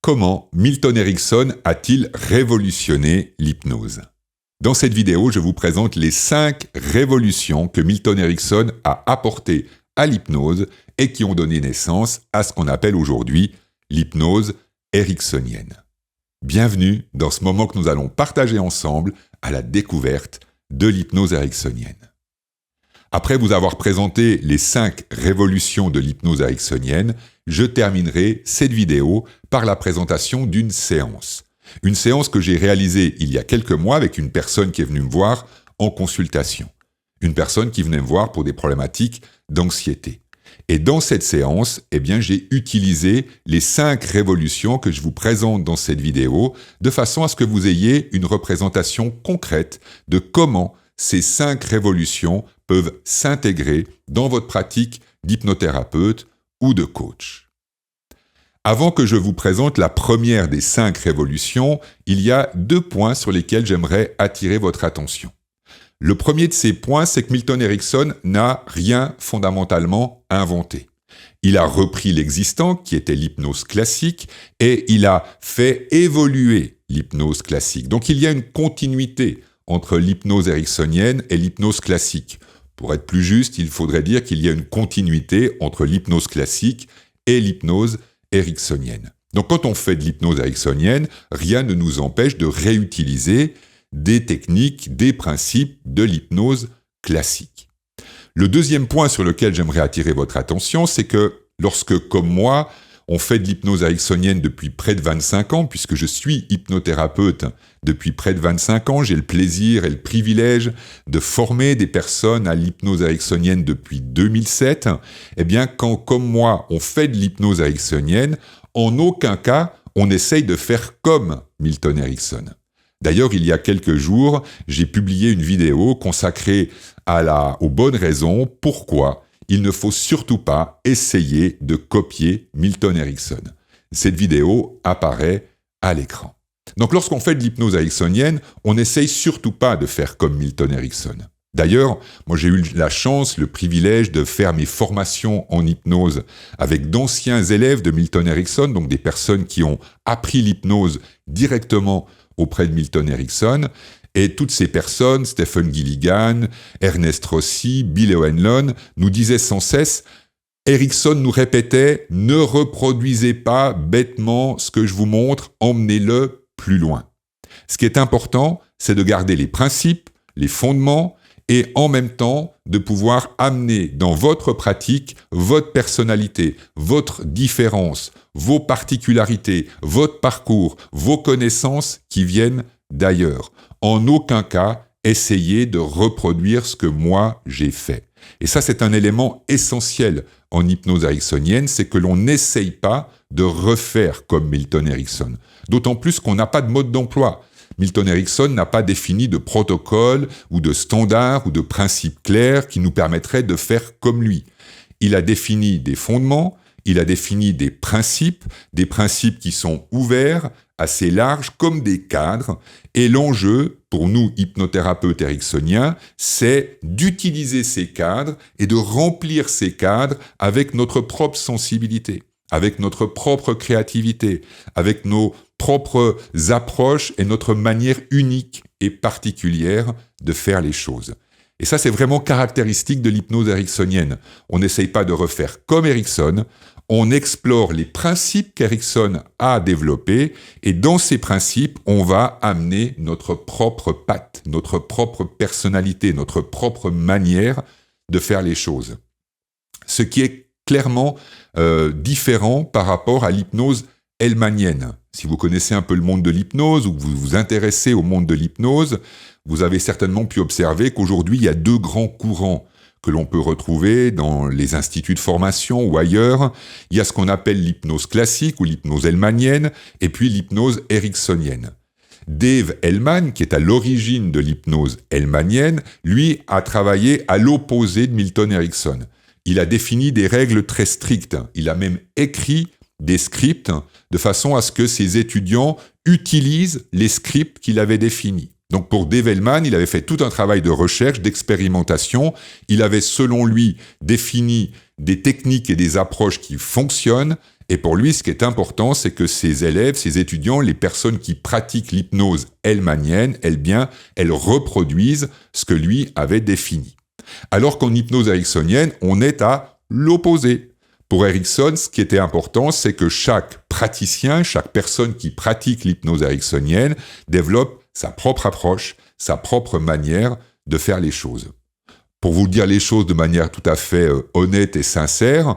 Comment Milton Erickson a-t-il révolutionné l'hypnose ? Dans cette vidéo, je vous présente les 5 révolutions que Milton Erickson a apportées à l'hypnose et qui ont donné naissance à ce qu'on appelle aujourd'hui l'hypnose ericksonienne. Bienvenue dans ce moment que nous allons partager ensemble à la découverte de l'hypnose ericksonienne. Après vous avoir présenté les 5 révolutions de l'hypnose ericksonienne, je terminerai cette vidéo par la présentation d'une séance. Une séance que j'ai réalisée il y a quelques mois avec une personne qui est venue me voir en consultation. Une personne qui venait me voir pour des problématiques d'anxiété. Et dans cette séance, j'ai utilisé les 5 révolutions que je vous présente dans cette vidéo de façon à ce que vous ayez une représentation concrète de comment ces 5 révolutions peuvent s'intégrer dans votre pratique d'hypnothérapeute ou de coach. Avant que je vous présente la première des 5 révolutions, il y a 2 points sur lesquels j'aimerais attirer votre attention. Le premier de ces points, c'est que Milton Erickson n'a rien fondamentalement inventé. Il a repris l'existant, qui était l'hypnose classique, et il a fait évoluer l'hypnose classique. Donc il y a une continuité entre l'hypnose ericksonienne et l'hypnose classique. Pour être plus juste, il faudrait dire qu'il y a une continuité entre l'hypnose classique et l'hypnose ericksonienne. Donc quand on fait de l'hypnose ericksonienne, rien ne nous empêche de réutiliser des techniques, des principes de l'hypnose classique. Le deuxième point sur lequel j'aimerais attirer votre attention, c'est que lorsque, comme moi, on fait de l'hypnose ericksonienne depuis près de 25 ans, puisque je suis hypnothérapeute depuis près de 25 ans, j'ai le plaisir et le privilège de former des personnes à l'hypnose ericksonienne depuis 2007, quand, comme moi, on fait de l'hypnose ericksonienne, en aucun cas, on essaye de faire comme Milton Erickson. D'ailleurs, il y a quelques jours, j'ai publié une vidéo consacrée aux bonnes raisons pourquoi il ne faut surtout pas essayer de copier Milton Erickson. Cette vidéo apparaît à l'écran. Donc lorsqu'on fait de l'hypnose ericksonienne, on n'essaye surtout pas de faire comme Milton Erickson. D'ailleurs, moi j'ai eu la chance, le privilège de faire mes formations en hypnose avec d'anciens élèves de Milton Erickson, donc des personnes qui ont appris l'hypnose directement auprès de Milton Erickson. Et toutes ces personnes, Stephen Gilligan, Ernest Rossi, Bill O'Hanlon, nous disaient sans cesse, Erickson nous répétait, ne reproduisez pas bêtement ce que je vous montre, emmenez-le plus loin. Ce qui est important, c'est de garder les principes, les fondements, et en même temps de pouvoir amener dans votre pratique votre personnalité, votre différence, vos particularités, votre parcours, vos connaissances qui viennent d'ailleurs. En aucun cas, essayez de reproduire ce que moi j'ai fait. Et ça, c'est un élément essentiel en hypnose ericksonienne, c'est que l'on n'essaye pas de refaire comme Milton Erickson. D'autant plus qu'on n'a pas de mode d'emploi. Milton Erickson n'a pas défini de protocole ou de standard ou de principes clairs qui nous permettraient de faire comme lui. Il a défini des fondements, il a défini des principes qui sont ouverts, assez larges, comme des cadres. Et l'enjeu, pour nous hypnothérapeutes ericksoniens, c'est d'utiliser ces cadres et de remplir ces cadres avec notre propre sensibilité, avec notre propre créativité, avec nos propres approches et notre manière unique et particulière de faire les choses. Et ça, c'est vraiment caractéristique de l'hypnose ericksonienne. On n'essaye pas de refaire comme Erickson, on explore les principes qu'Erickson a développés et dans ces principes, on va amener notre propre patte, notre propre personnalité, notre propre manière de faire les choses. Ce qui est clairement différent par rapport à l'hypnose hellmanienne. Si vous connaissez un peu le monde de l'hypnose ou que vous vous intéressez au monde de l'hypnose, vous avez certainement pu observer qu'aujourd'hui, il y a 2 grands courants que l'on peut retrouver dans les instituts de formation ou ailleurs. Il y a ce qu'on appelle l'hypnose classique ou l'hypnose hellmanienne et puis l'hypnose ericksonienne. Dave Hellman, qui est à l'origine de l'hypnose hellmanienne, lui a travaillé à l'opposé de Milton Erickson. Il a défini des règles très strictes. Il a même écrit des scripts de façon à ce que ses étudiants utilisent les scripts qu'il avait définis. Donc pour Dave Hellman, il avait fait tout un travail de recherche, d'expérimentation. Il avait, selon lui, défini des techniques et des approches qui fonctionnent Et pour lui, ce qui est important, c'est que ses élèves, ses étudiants, les personnes qui pratiquent l'hypnose hellmanienne, elles reproduisent ce que lui avait défini. Alors qu'en hypnose ericksonienne, on est à l'opposé. Pour Erickson, ce qui était important, c'est que chaque praticien, chaque personne qui pratique l'hypnose ericksonienne développe sa propre approche, sa propre manière de faire les choses. Pour vous dire les choses de manière tout à fait honnête et sincère,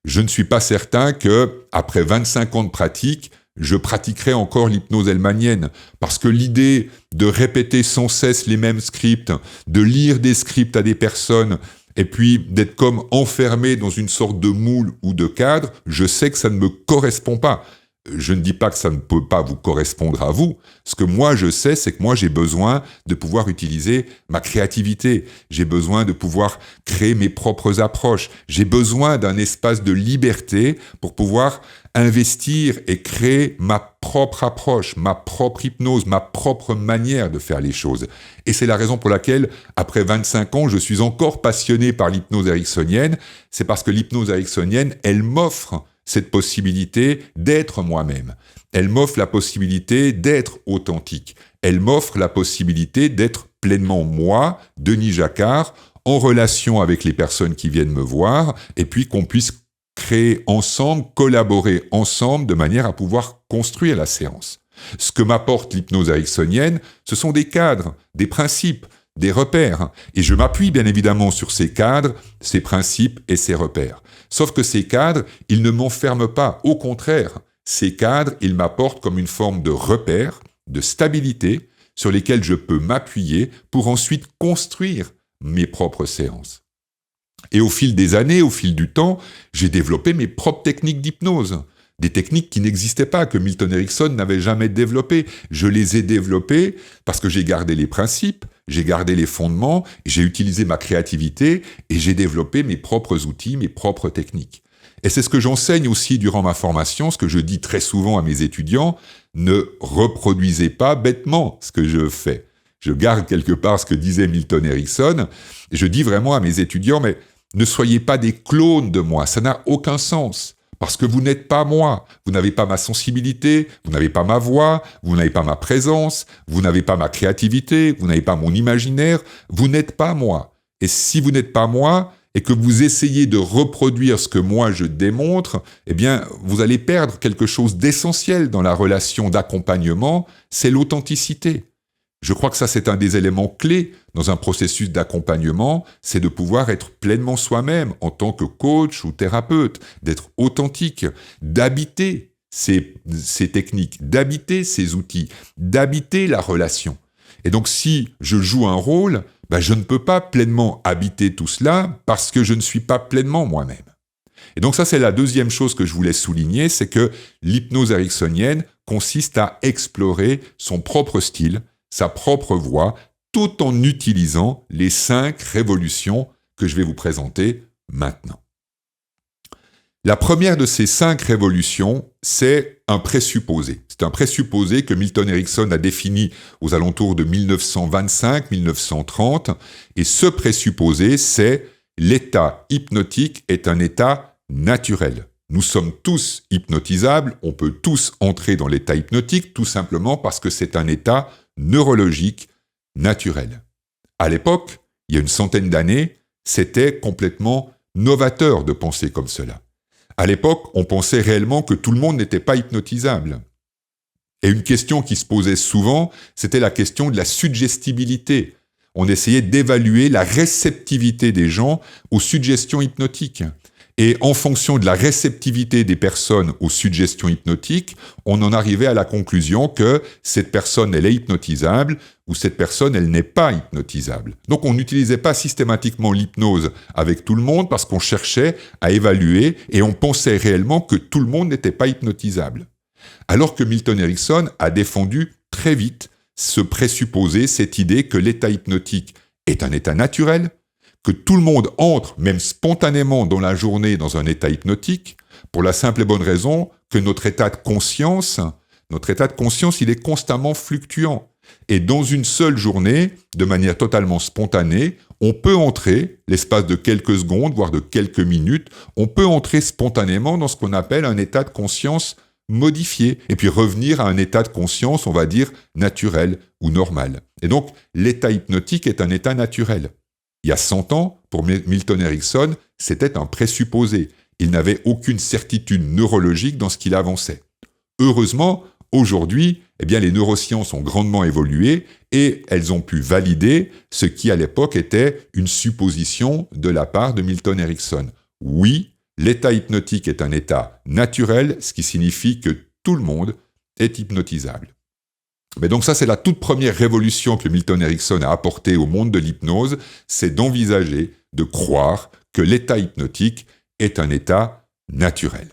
je ne suis pas certain que, après 25 ans de pratique, je pratiquerai encore l'hypnose hellmanienne. Parce que l'idée de répéter sans cesse les mêmes scripts, de lire des scripts à des personnes, et puis d'être comme enfermé dans une sorte de moule ou de cadre, je sais que ça ne me correspond pas. Je ne dis pas que ça ne peut pas vous correspondre à vous. Ce que moi je sais, c'est que moi j'ai besoin de pouvoir utiliser ma créativité. J'ai besoin de pouvoir créer mes propres approches. J'ai besoin d'un espace de liberté pour pouvoir investir et créer ma propre approche, ma propre hypnose, ma propre manière de faire les choses. Et c'est la raison pour laquelle, après 25 ans, je suis encore passionné par l'hypnose ericksonienne. C'est parce que l'hypnose ericksonienne, elle m'offre cette possibilité d'être moi-même. Elle m'offre la possibilité d'être authentique. Elle m'offre la possibilité d'être pleinement moi, Denis Jacquard, en relation avec les personnes qui viennent me voir, et puis qu'on puisse créer ensemble, collaborer ensemble, de manière à pouvoir construire la séance. Ce que m'apporte l'hypnose ericksonienne, ce sont des cadres, des principes, des repères. Et je m'appuie bien évidemment sur ces cadres, ces principes et ces repères. Sauf que ces cadres, ils ne m'enferment pas. Au contraire, ces cadres, ils m'apportent comme une forme de repères, de stabilité, sur lesquels je peux m'appuyer pour ensuite construire mes propres séances. Et au fil des années, au fil du temps, j'ai développé mes propres techniques d'hypnose. Des techniques qui n'existaient pas, que Milton Erickson n'avait jamais développées. Je les ai développées parce que j'ai gardé les principes, j'ai gardé les fondements, j'ai utilisé ma créativité et j'ai développé mes propres outils, mes propres techniques. Et c'est ce que j'enseigne aussi durant ma formation, ce que je dis très souvent à mes étudiants, ne reproduisez pas bêtement ce que je fais. Je garde quelque part ce que disait Milton Erickson, et je dis vraiment à mes étudiants, mais ne soyez pas des clones de moi, ça n'a aucun sens. Parce que vous n'êtes pas moi, vous n'avez pas ma sensibilité, vous n'avez pas ma voix, vous n'avez pas ma présence, vous n'avez pas ma créativité, vous n'avez pas mon imaginaire, vous n'êtes pas moi. Et si vous n'êtes pas moi, et que vous essayez de reproduire ce que moi je démontre, eh bien, vous allez perdre quelque chose d'essentiel dans la relation d'accompagnement, c'est l'authenticité. Je crois que ça, c'est un des éléments clés dans un processus d'accompagnement, c'est de pouvoir être pleinement soi-même en tant que coach ou thérapeute, d'être authentique, d'habiter ces techniques, d'habiter ces outils, d'habiter la relation. Et donc, si je joue un rôle, je ne peux pas pleinement habiter tout cela parce que je ne suis pas pleinement moi-même. Et donc ça, c'est la deuxième chose que je voulais souligner, c'est que l'hypnose ericksonienne consiste à explorer son propre style, sa propre voix, tout en utilisant les 5 révolutions que je vais vous présenter maintenant. La première de ces 5 révolutions, c'est un présupposé. C'est un présupposé que Milton Erickson a défini aux alentours de 1925-1930, et ce présupposé, c'est l'état hypnotique est un état naturel. Nous sommes tous hypnotisables, on peut tous entrer dans l'état hypnotique, tout simplement parce que c'est un état neurologique naturel. À l'époque, il y a une centaine d'années, c'était complètement novateur de penser comme cela. À l'époque, on pensait réellement que tout le monde n'était pas hypnotisable. Et une question qui se posait souvent, c'était la question de la suggestibilité. On essayait d'évaluer la réceptivité des gens aux suggestions hypnotiques. Et en fonction de la réceptivité des personnes aux suggestions hypnotiques, on en arrivait à la conclusion que cette personne, elle est hypnotisable ou cette personne, elle n'est pas hypnotisable. Donc on n'utilisait pas systématiquement l'hypnose avec tout le monde parce qu'on cherchait à évaluer et on pensait réellement que tout le monde n'était pas hypnotisable. Alors que Milton Erickson a défendu très vite ce présupposé, cette idée que l'état hypnotique est un état naturel, que tout le monde entre, même spontanément dans la journée, dans un état hypnotique, pour la simple et bonne raison que notre état de conscience, il est constamment fluctuant. Et dans une seule journée, de manière totalement spontanée, on peut entrer, l'espace de quelques secondes, voire de quelques minutes, on peut entrer spontanément dans ce qu'on appelle un état de conscience modifié, et puis revenir à un état de conscience, on va dire, naturel ou normal. Et donc, l'état hypnotique est un état naturel. Il y a 100 ans, pour Milton Erickson, c'était un présupposé. Il n'avait aucune certitude neurologique dans ce qu'il avançait. Heureusement, aujourd'hui, les neurosciences ont grandement évolué et elles ont pu valider ce qui, à l'époque, était une supposition de la part de Milton Erickson. Oui, l'état hypnotique est un état naturel, ce qui signifie que tout le monde est hypnotisable. Mais donc ça, c'est la toute première révolution que Milton Erickson a apportée au monde de l'hypnose, c'est d'envisager, de croire que l'état hypnotique est un état naturel.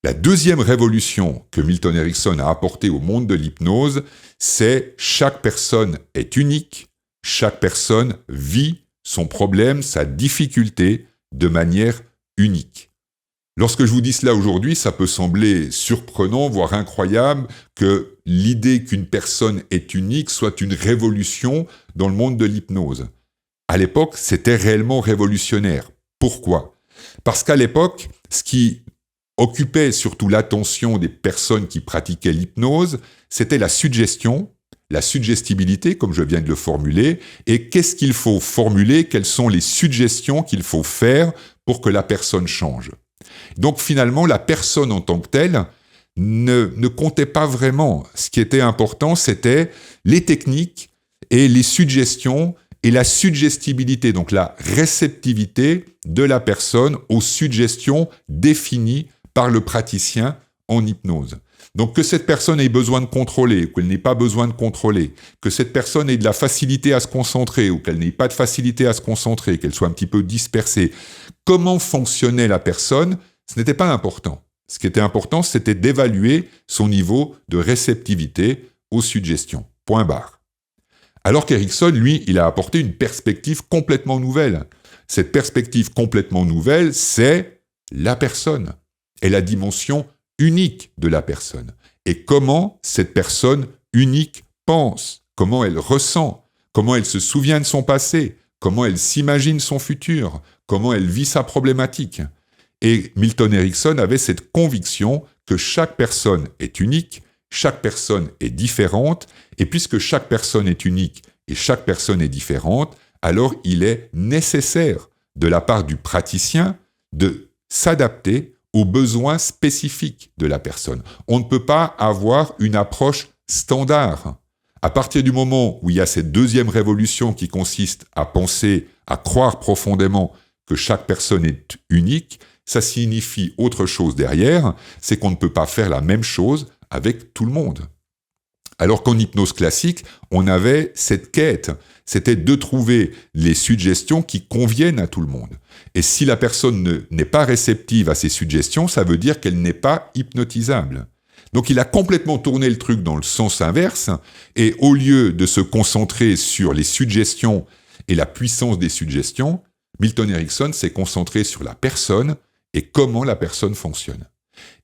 La deuxième révolution que Milton Erickson a apportée au monde de l'hypnose, c'est chaque personne est unique, chaque personne vit son problème, sa difficulté de manière unique. Lorsque je vous dis cela aujourd'hui, ça peut sembler surprenant, voire incroyable, que l'idée qu'une personne est unique soit une révolution dans le monde de l'hypnose. À l'époque, c'était réellement révolutionnaire. Pourquoi ? Parce qu'à l'époque, ce qui occupait surtout l'attention des personnes qui pratiquaient l'hypnose, c'était la suggestion, la suggestibilité, comme je viens de le formuler, et qu'est-ce qu'il faut formuler, quelles sont les suggestions qu'il faut faire pour que la personne change. Donc finalement, la personne en tant que telle ne comptait pas vraiment. Ce qui était important, c'était les techniques et les suggestions et la suggestibilité, donc la réceptivité de la personne aux suggestions définies par le praticien en hypnose. Donc que cette personne ait besoin de contrôler ou qu'elle n'ait pas besoin de contrôler, que cette personne ait de la facilité à se concentrer ou qu'elle n'ait pas de facilité à se concentrer, qu'elle soit un petit peu dispersée. Comment fonctionnait la personne, ce n'était pas important. Ce qui était important, c'était d'évaluer son niveau de réceptivité aux suggestions. Point barre. Alors qu'Erickson, lui, il a apporté une perspective complètement nouvelle. Cette perspective complètement nouvelle, c'est la personne et la dimension unique de la personne. Et comment cette personne unique pense, comment elle ressent, comment elle se souvient de son passé, comment elle s'imagine son futur, comment elle vit sa problématique. Et Milton Erickson avait cette conviction que chaque personne est unique, chaque personne est différente, et puisque chaque personne est unique et chaque personne est différente, alors il est nécessaire de la part du praticien de s'adapter aux besoins spécifiques de la personne. On ne peut pas avoir une approche standard. À partir du moment où il y a cette deuxième révolution qui consiste à penser, à croire profondément que chaque personne est unique, ça signifie autre chose derrière, c'est qu'on ne peut pas faire la même chose avec tout le monde. Alors qu'en hypnose classique, on avait cette quête, c'était de trouver les suggestions qui conviennent à tout le monde. Et si la personne n'est pas réceptive à ces suggestions, ça veut dire qu'elle n'est pas hypnotisable. Donc il a complètement tourné le truc dans le sens inverse, et au lieu de se concentrer sur les suggestions et la puissance des suggestions, Milton Erickson s'est concentré sur la personne et comment la personne fonctionne.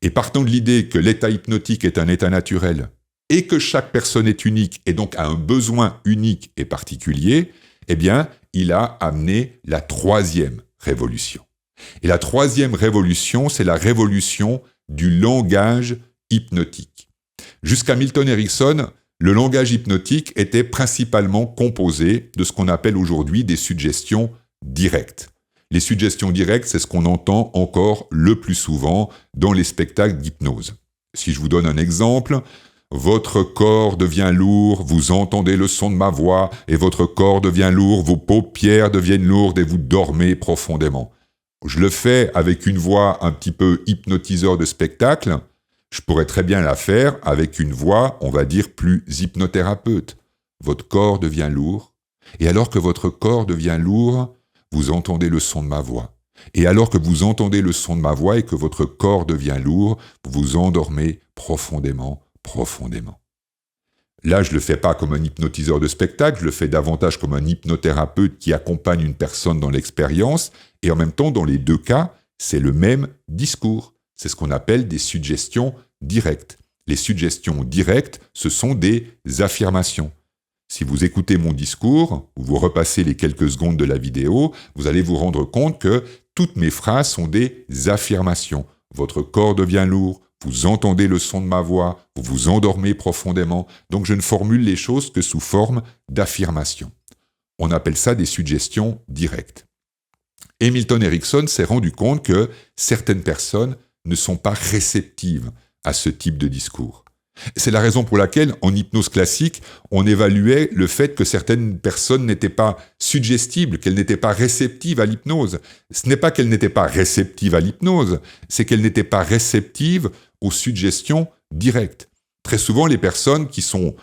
Et partant de l'idée que l'état hypnotique est un état naturel, et que chaque personne est unique et donc a un besoin unique et particulier, eh bien, il a amené la troisième révolution. Et la troisième révolution, c'est la révolution du langage hypnotique. Jusqu'à Milton Erickson, le langage hypnotique était principalement composé de ce qu'on appelle aujourd'hui des suggestions directes. Les suggestions directes, c'est ce qu'on entend encore le plus souvent dans les spectacles d'hypnose. Si je vous donne un exemple, votre corps devient lourd, vous entendez le son de ma voix, et votre corps devient lourd, vos paupières deviennent lourdes et vous dormez profondément. Je le fais avec une voix un petit peu hypnotiseur de spectacle, je pourrais très bien la faire avec une voix, on va dire, plus hypnothérapeute. Votre corps devient lourd, et alors que votre corps devient lourd, vous entendez le son de ma voix. Et alors que vous entendez le son de ma voix et que votre corps devient lourd, vous vous endormez profondément. Là, je ne le fais pas comme un hypnotiseur de spectacle, je le fais davantage comme un hypnothérapeute qui accompagne une personne dans l'expérience, et en même temps, dans les deux cas, c'est le même discours. C'est ce qu'on appelle des suggestions directes. Les suggestions directes, ce sont des affirmations. Si vous écoutez mon discours, ou vous repassez les quelques secondes de la vidéo, vous allez vous rendre compte que toutes mes phrases sont des affirmations. Votre corps devient lourd, vous entendez le son de ma voix, vous vous endormez profondément, donc je ne formule les choses que sous forme d'affirmations. On appelle ça des suggestions directes. Et Milton Erickson s'est rendu compte que certaines personnes ne sont pas réceptives à ce type de discours. C'est la raison pour laquelle, en hypnose classique, on évaluait le fait que certaines personnes n'étaient pas suggestibles, qu'elles n'étaient pas réceptives à l'hypnose. Ce n'est pas qu'elles n'étaient pas réceptives à l'hypnose, c'est qu'elles n'étaient pas réceptives aux suggestions directes. Très souvent, les personnes qui ont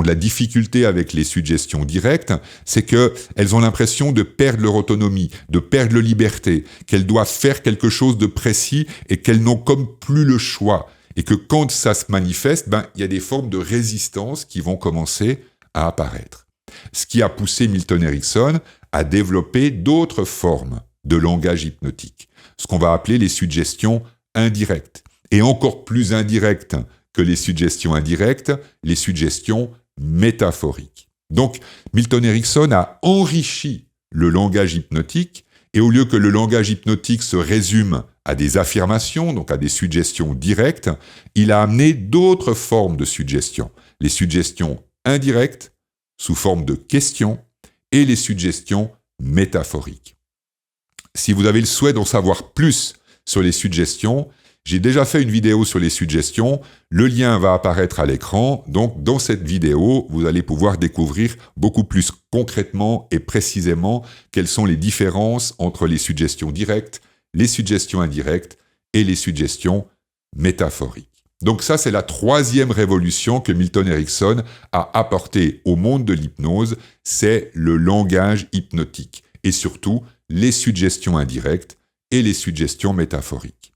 de la difficulté avec les suggestions directes, c'est qu'elles ont l'impression de perdre leur autonomie, de perdre leur liberté, qu'elles doivent faire quelque chose de précis et qu'elles n'ont comme plus le choix. Et que quand ça se manifeste, il y a des formes de résistance qui vont commencer à apparaître. Ce qui a poussé Milton Erickson à développer d'autres formes de langage hypnotique, ce qu'on va appeler les suggestions indirectes, et encore plus indirectes que les suggestions indirectes, les suggestions métaphoriques. Donc, Milton Erickson a enrichi le langage hypnotique, et au lieu que le langage hypnotique se résume à des affirmations, donc à des suggestions directes, il a amené d'autres formes de suggestions. Les suggestions indirectes, sous forme de questions, et les suggestions métaphoriques. Si vous avez le souhait d'en savoir plus sur les suggestions, j'ai déjà fait une vidéo sur les suggestions, le lien va apparaître à l'écran, donc dans cette vidéo, vous allez pouvoir découvrir beaucoup plus concrètement et précisément quelles sont les différences entre les suggestions directes, les suggestions indirectes et les suggestions métaphoriques. Donc ça, c'est la troisième révolution que Milton Erickson a apportée au monde de l'hypnose, c'est le langage hypnotique, et surtout les suggestions indirectes et les suggestions métaphoriques.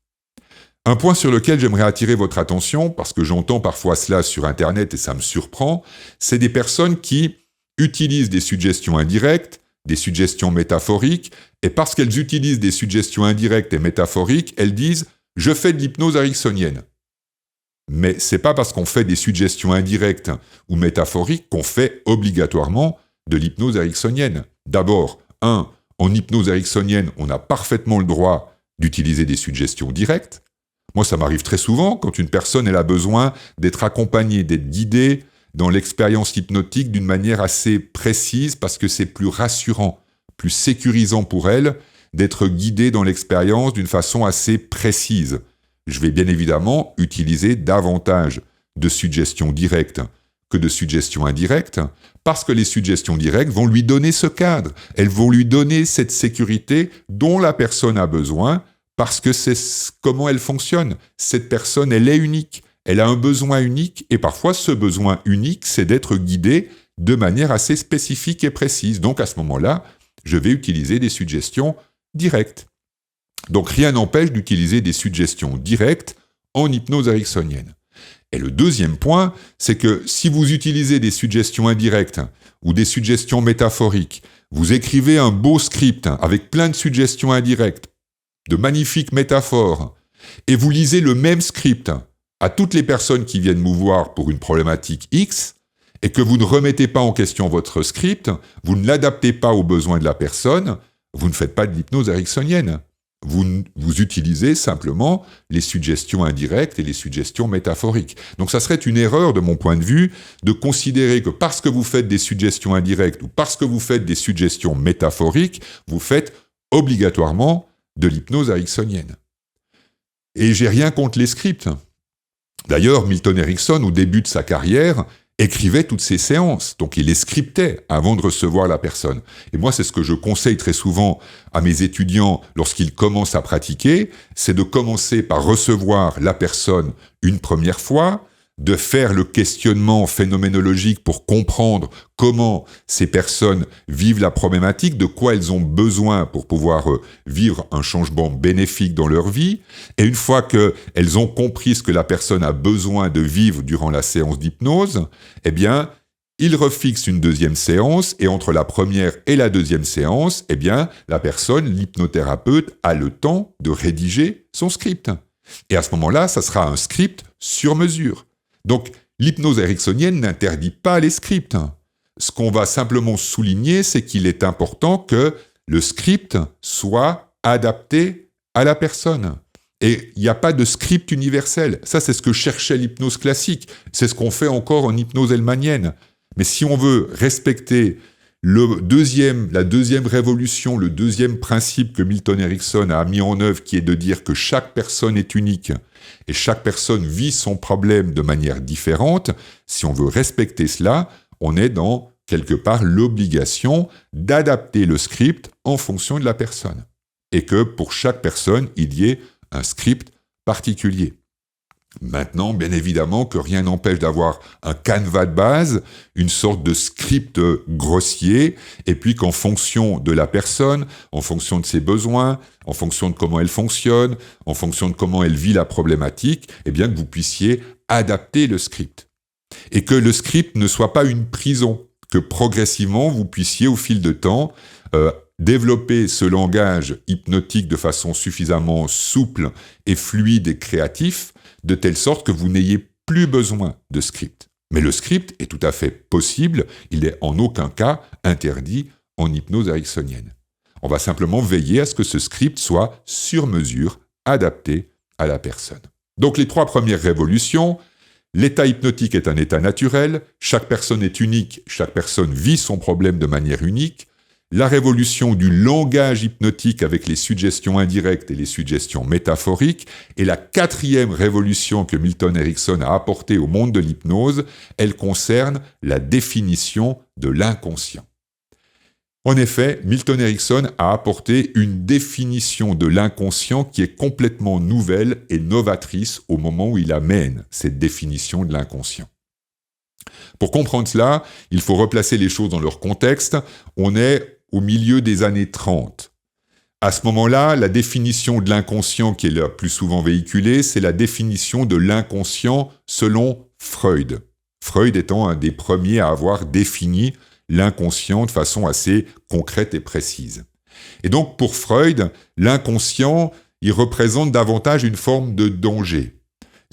Un point sur lequel j'aimerais attirer votre attention, parce que j'entends parfois cela sur Internet et ça me surprend, c'est des personnes qui utilisent des suggestions indirectes, des suggestions métaphoriques, et parce qu'elles utilisent des suggestions indirectes et métaphoriques, elles disent « je fais de l'hypnose ericksonienne ». Mais c'est pas parce qu'on fait des suggestions indirectes ou métaphoriques qu'on fait obligatoirement de l'hypnose ericksonienne. D'abord, en hypnose ericksonienne, on a parfaitement le droit d'utiliser des suggestions directes. Moi, ça m'arrive très souvent quand une personne elle a besoin d'être accompagnée, d'être guidée dans l'expérience hypnotique d'une manière assez précise parce que c'est plus rassurant, plus sécurisant pour elle d'être guidée dans l'expérience d'une façon assez précise. Je vais bien évidemment utiliser davantage de suggestions directes que de suggestions indirectes parce que les suggestions directes vont lui donner ce cadre, elles vont lui donner cette sécurité dont la personne a besoin parce que c'est comment elle fonctionne. Cette personne, elle est unique. Elle a un besoin unique et parfois ce besoin unique, c'est d'être guidée de manière assez spécifique et précise. Donc à ce moment-là, je vais utiliser des suggestions directes. Donc rien n'empêche d'utiliser des suggestions directes en hypnose ericksonienne. Et le deuxième point, c'est que si vous utilisez des suggestions indirectes ou des suggestions métaphoriques, vous écrivez un beau script avec plein de suggestions indirectes, de magnifiques métaphores, et vous lisez le même script à toutes les personnes qui viennent vous voir pour une problématique X, et que vous ne remettez pas en question votre script, vous ne l'adaptez pas aux besoins de la personne, vous ne faites pas de l'hypnose ericksonienne. Vous utilisez simplement les suggestions indirectes et les suggestions métaphoriques. Donc ça serait une erreur de mon point de vue de considérer que parce que vous faites des suggestions indirectes ou parce que vous faites des suggestions métaphoriques, vous faites obligatoirement de l'hypnose ericksonienne. Et j'ai rien contre les scripts. D'ailleurs, Milton Erickson, au début de sa carrière, écrivait toutes ses séances, donc il les scriptait avant de recevoir la personne. Et moi, c'est ce que je conseille très souvent à mes étudiants lorsqu'ils commencent à pratiquer, c'est de commencer par recevoir la personne une première fois, de faire le questionnement phénoménologique pour comprendre comment ces personnes vivent la problématique, de quoi elles ont besoin pour pouvoir vivre un changement bénéfique dans leur vie. Et une fois qu'elles ont compris ce que la personne a besoin de vivre durant la séance d'hypnose, eh bien, ils refixent une deuxième séance et entre la première et la deuxième séance, eh bien, la personne, l'hypnothérapeute, a le temps de rédiger son script. Et à ce moment-là, ça sera un script sur mesure. Donc, l'hypnose ericksonienne n'interdit pas les scripts. ce qu'on va simplement souligner, c'est qu'il est important que le script soit adapté à la personne. Et il n'y a pas de script universel. Ça, c'est ce que cherchait l'hypnose classique. C'est ce qu'on fait encore en hypnose hellmanienne. Mais si on veut respecter la deuxième révolution, le deuxième principe que Milton Erickson a mis en œuvre, qui est de dire que chaque personne est unique et chaque personne vit son problème de manière différente, si on veut respecter cela, on est dans, quelque part, l'obligation d'adapter le script en fonction de la personne. Et que pour chaque personne, il y ait un script particulier. Maintenant, bien évidemment, que rien n'empêche d'avoir un canevas de base, une sorte de script grossier, et puis qu'en fonction de la personne, en fonction de ses besoins, en fonction de comment elle fonctionne, en fonction de comment elle vit la problématique, eh bien que vous puissiez adapter le script. Et que le script ne soit pas une prison, que progressivement vous puissiez, au fil de temps, développer ce langage hypnotique de façon suffisamment souple et fluide et créatif, de telle sorte que vous n'ayez plus besoin de script. Mais le script est tout à fait possible, il n'est en aucun cas interdit en hypnose ericksonienne. On va simplement veiller à ce que ce script soit sur mesure, adapté à la personne. Donc les 3 premières révolutions, l'état hypnotique est un état naturel, chaque personne est unique, chaque personne vit son problème de manière unique. La révolution du langage hypnotique avec les suggestions indirectes et les suggestions métaphoriques, et la 4e révolution que Milton Erickson a apportée au monde de l'hypnose, elle concerne la définition de l'inconscient. En effet, Milton Erickson a apporté une définition de l'inconscient qui est complètement nouvelle et novatrice au moment où il amène cette définition de l'inconscient. Pour comprendre cela, il faut replacer les choses dans leur contexte. On est au milieu des années 30. À ce moment-là, la définition de l'inconscient qui est la plus souvent véhiculée, c'est la définition de l'inconscient selon Freud. Freud étant un des premiers à avoir défini l'inconscient de façon assez concrète et précise. Et donc pour Freud, l'inconscient, il représente davantage une forme de danger.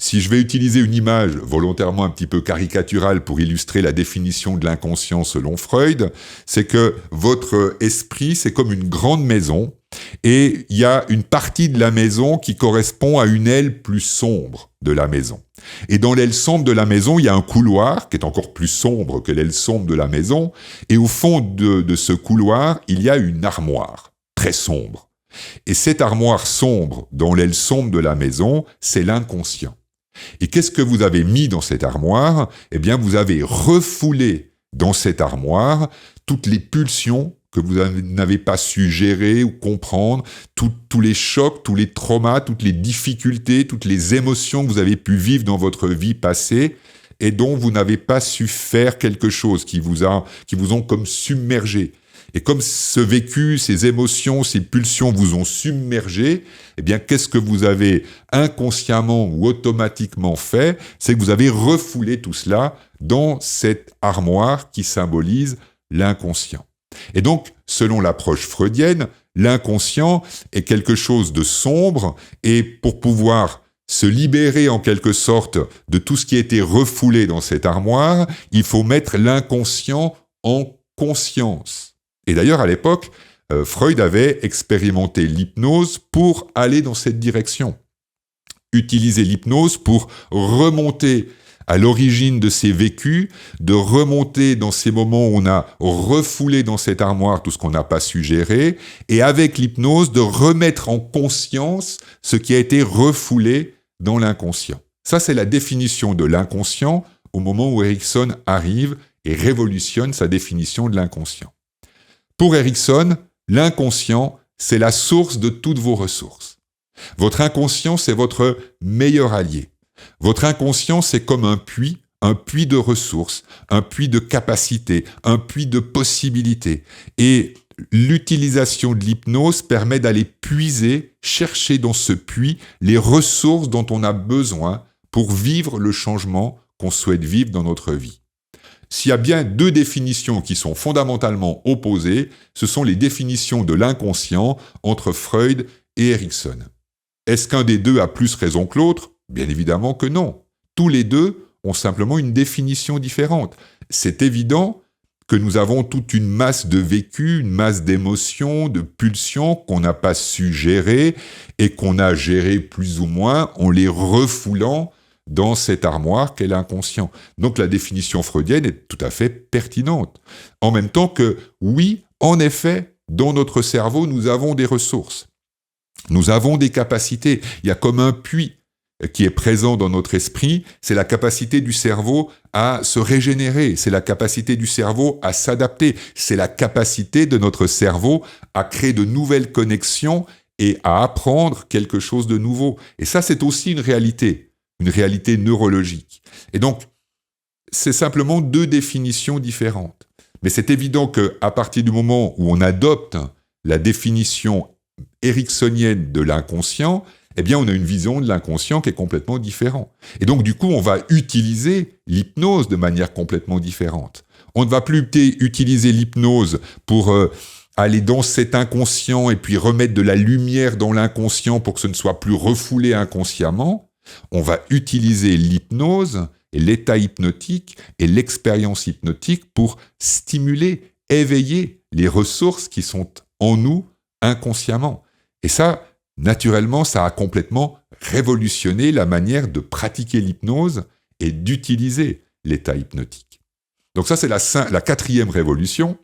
Si je vais utiliser une image volontairement un petit peu caricaturale pour illustrer la définition de l'inconscient selon Freud, c'est que votre esprit, c'est comme une grande maison, et il y a une partie de la maison qui correspond à une aile plus sombre de la maison. Et dans l'aile sombre de la maison, il y a un couloir qui est encore plus sombre que l'aile sombre de la maison, et au fond de ce couloir, il y a une armoire très sombre. Et cette armoire sombre dans l'aile sombre de la maison, c'est l'inconscient. Et qu'est-ce que vous avez mis dans cette armoire ? Eh bien, vous avez refoulé dans cette armoire toutes les pulsions que vous n'avez pas su gérer ou comprendre, tous les chocs, tous les traumas, toutes les difficultés, toutes les émotions que vous avez pu vivre dans votre vie passée et dont vous n'avez pas su faire quelque chose, qui vous ont comme submergé. Et comme ce vécu, ces émotions, ces pulsions vous ont submergé, eh bien, qu'est-ce que vous avez inconsciemment ou automatiquement fait ? C'est que vous avez refoulé tout cela dans cette armoire qui symbolise l'inconscient. Et donc, selon l'approche freudienne, l'inconscient est quelque chose de sombre, et pour pouvoir se libérer en quelque sorte de tout ce qui a été refoulé dans cette armoire, il faut mettre l'inconscient en conscience. Et d'ailleurs, à l'époque, Freud avait expérimenté l'hypnose pour aller dans cette direction. Utiliser l'hypnose pour remonter à l'origine de ces vécus, de remonter dans ces moments où on a refoulé dans cette armoire tout ce qu'on n'a pas su gérer, et avec l'hypnose, de remettre en conscience ce qui a été refoulé dans l'inconscient. Ça, c'est la définition de l'inconscient au moment où Erickson arrive et révolutionne sa définition de l'inconscient. Pour Erickson, l'inconscient, c'est la source de toutes vos ressources. Votre inconscient, c'est votre meilleur allié. Votre inconscient, c'est comme un puits de ressources, un puits de capacités, un puits de possibilités. Et l'utilisation de l'hypnose permet d'aller puiser, chercher dans ce puits les ressources dont on a besoin pour vivre le changement qu'on souhaite vivre dans notre vie. S'il y a bien 2 définitions qui sont fondamentalement opposées, ce sont les définitions de l'inconscient entre Freud et Erickson. Est-ce qu'un des deux a plus raison que l'autre ? Bien évidemment que non. Tous les deux ont simplement une définition différente. C'est évident que nous avons toute une masse de vécu, une masse d'émotions, de pulsions qu'on n'a pas su gérer et qu'on a géré plus ou moins en les refoulant dans cette armoire qu'est l'inconscient. Donc la définition freudienne est tout à fait pertinente. En même temps que, oui, en effet, dans notre cerveau, nous avons des ressources. Nous avons des capacités. Il y a comme un puits qui est présent dans notre esprit, c'est la capacité du cerveau à se régénérer, c'est la capacité du cerveau à s'adapter, c'est la capacité de notre cerveau à créer de nouvelles connexions et à apprendre quelque chose de nouveau. Et ça, c'est aussi une réalité neurologique. Et donc, c'est simplement deux définitions différentes. Mais c'est évident qu'à partir du moment où on adopte la définition ericksonienne de l'inconscient, eh bien, on a une vision de l'inconscient qui est complètement différente. Et donc, du coup, on va utiliser l'hypnose de manière complètement différente. On ne va plus utiliser l'hypnose pour aller dans cet inconscient et puis remettre de la lumière dans l'inconscient pour que ce ne soit plus refoulé inconsciemment. On va utiliser l'hypnose et l'état hypnotique et l'expérience hypnotique pour stimuler, éveiller les ressources qui sont en nous inconsciemment. Et ça, naturellement, ça a complètement révolutionné la manière de pratiquer l'hypnose et d'utiliser l'état hypnotique. Donc ça, c'est la quatrième révolution.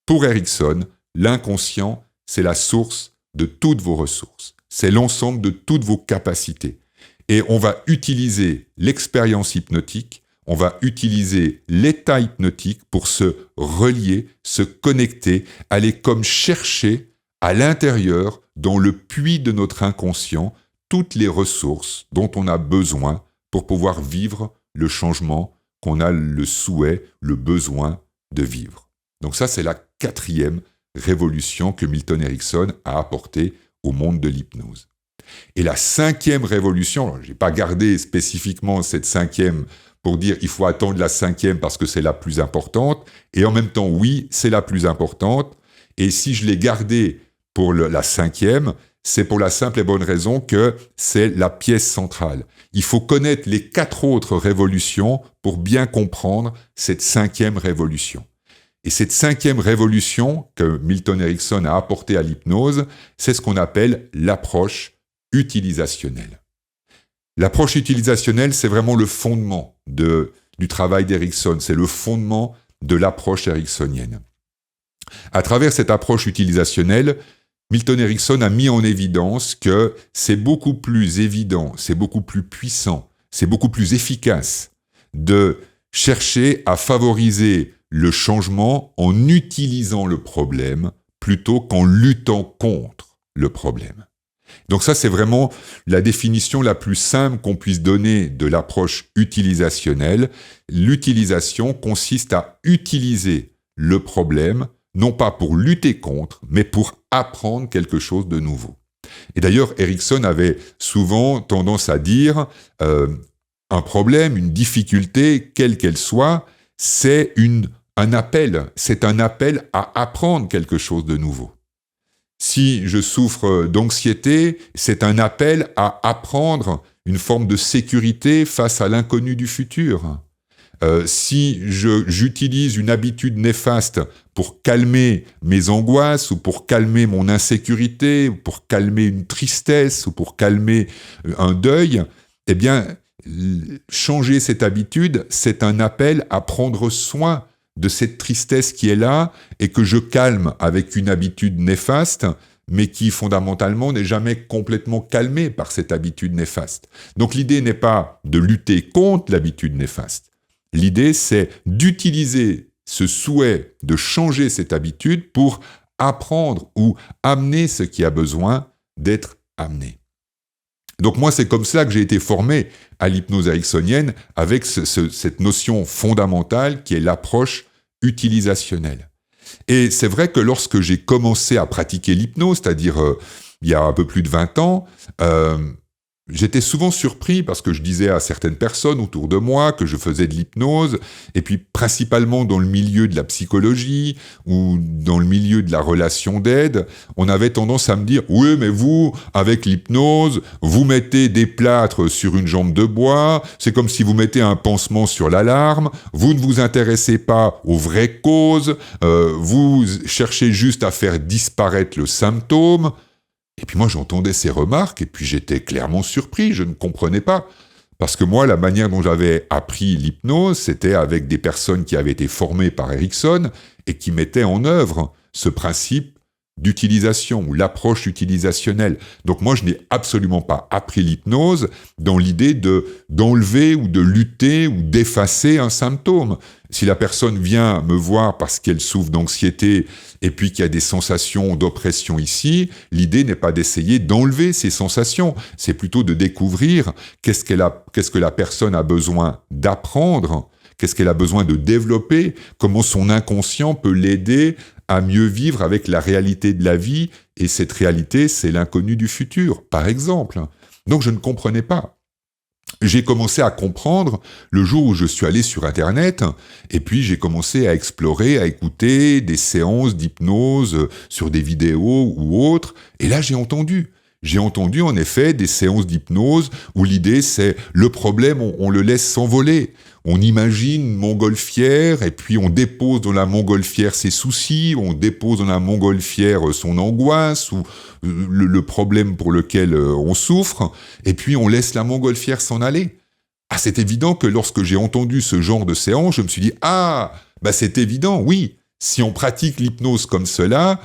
Pour Erickson, l'inconscient, c'est la source de toutes vos ressources. C'est l'ensemble de toutes vos capacités. Et on va utiliser l'expérience hypnotique, on va utiliser l'état hypnotique pour se relier, se connecter, aller comme chercher à l'intérieur, dans le puits de notre inconscient, toutes les ressources dont on a besoin pour pouvoir vivre le changement qu'on a le souhait, le besoin de vivre. Donc ça, c'est la quatrième révolution que Milton Erickson a apportée au monde de l'hypnose. Et la cinquième révolution, je n'ai pas gardé spécifiquement cette cinquième pour dire il faut attendre la cinquième parce que c'est la plus importante, et en même temps, oui, c'est la plus importante, et si je l'ai gardée pour la cinquième, c'est pour la simple et bonne raison que c'est la pièce centrale. Il faut connaître les 4 autres révolutions pour bien comprendre cette cinquième révolution. Et cette cinquième révolution que Milton Erickson a apportée à l'hypnose, c'est ce qu'on appelle l'approche utilisationnelle. L'approche utilisationnelle, c'est vraiment le fondement du travail d'Erickson, c'est le fondement de l'approche ericksonienne. À travers cette approche utilisationnelle, Milton Erickson a mis en évidence que c'est beaucoup plus évident, c'est beaucoup plus puissant, c'est beaucoup plus efficace de chercher à favoriser le changement en utilisant le problème plutôt qu'en luttant contre le problème. Donc ça, c'est vraiment la définition la plus simple qu'on puisse donner de l'approche utilisationnelle. L'utilisation consiste à utiliser le problème non pas pour lutter contre, mais pour apprendre quelque chose de nouveau. Et d'ailleurs, Erickson avait souvent tendance à dire un problème, une difficulté, quelle qu'elle soit, c'est un appel à apprendre quelque chose de nouveau. Si je souffre d'anxiété, c'est un appel à apprendre une forme de sécurité face à l'inconnu du futur. Si j'utilise une habitude néfaste pour calmer mes angoisses ou pour calmer mon insécurité, ou pour calmer une tristesse ou pour calmer un deuil, eh bien, changer cette habitude, c'est un appel à prendre soin de cette tristesse qui est là et que je calme avec une habitude néfaste, mais qui fondamentalement n'est jamais complètement calmée par cette habitude néfaste. Donc l'idée n'est pas de lutter contre l'habitude néfaste. L'idée, c'est d'utiliser ce souhait de changer cette habitude pour apprendre ou amener ce qui a besoin d'être amené. Donc moi, c'est comme ça que j'ai été formé à l'hypnose ericksonienne avec cette notion fondamentale qui est l'approche utilisationnelle. Et c'est vrai que lorsque j'ai commencé à pratiquer l'hypnose, c'est-à-dire il y a un peu plus de 20 ans, j'étais souvent surpris parce que je disais à certaines personnes autour de moi que je faisais de l'hypnose, et puis principalement dans le milieu de la psychologie ou dans le milieu de la relation d'aide, on avait tendance à me dire « Oui, mais vous, avec l'hypnose, vous mettez des plâtres sur une jambe de bois, c'est comme si vous mettez un pansement sur l'alarme, vous ne vous intéressez pas aux vraies causes, vous cherchez juste à faire disparaître le symptôme. » Et puis moi, j'entendais ces remarques, et puis j'étais clairement surpris, je ne comprenais pas. Parce que moi, la manière dont j'avais appris l'hypnose, c'était avec des personnes qui avaient été formées par Erickson et qui mettaient en œuvre ce principe d'utilisation ou l'approche utilisationnelle. Donc moi, je n'ai absolument pas appris l'hypnose dans l'idée d'enlever ou de lutter ou d'effacer un symptôme. Si la personne vient me voir parce qu'elle souffre d'anxiété et puis qu'il y a des sensations d'oppression ici, l'idée n'est pas d'essayer d'enlever ces sensations, c'est plutôt de découvrir qu'est-ce que la personne a besoin d'apprendre, qu'est-ce qu'elle a besoin de développer, comment son inconscient peut l'aider à mieux vivre avec la réalité de la vie, et cette réalité, c'est l'inconnu du futur, par exemple. Donc je ne comprenais pas. J'ai commencé à comprendre le jour où je suis allé sur Internet, et puis j'ai commencé à explorer, à écouter des séances d'hypnose sur des vidéos ou autres, et là j'ai entendu en effet des séances d'hypnose où l'idée c'est le problème, on le laisse s'envoler. On imagine une montgolfière et puis on dépose dans la montgolfière ses soucis, on dépose dans la montgolfière son angoisse ou le problème pour lequel on souffre, et puis on laisse la montgolfière s'en aller. Ah, c'est évident que lorsque j'ai entendu ce genre de séance, je me suis dit « Ah, c'est évident, oui, si on pratique l'hypnose comme cela,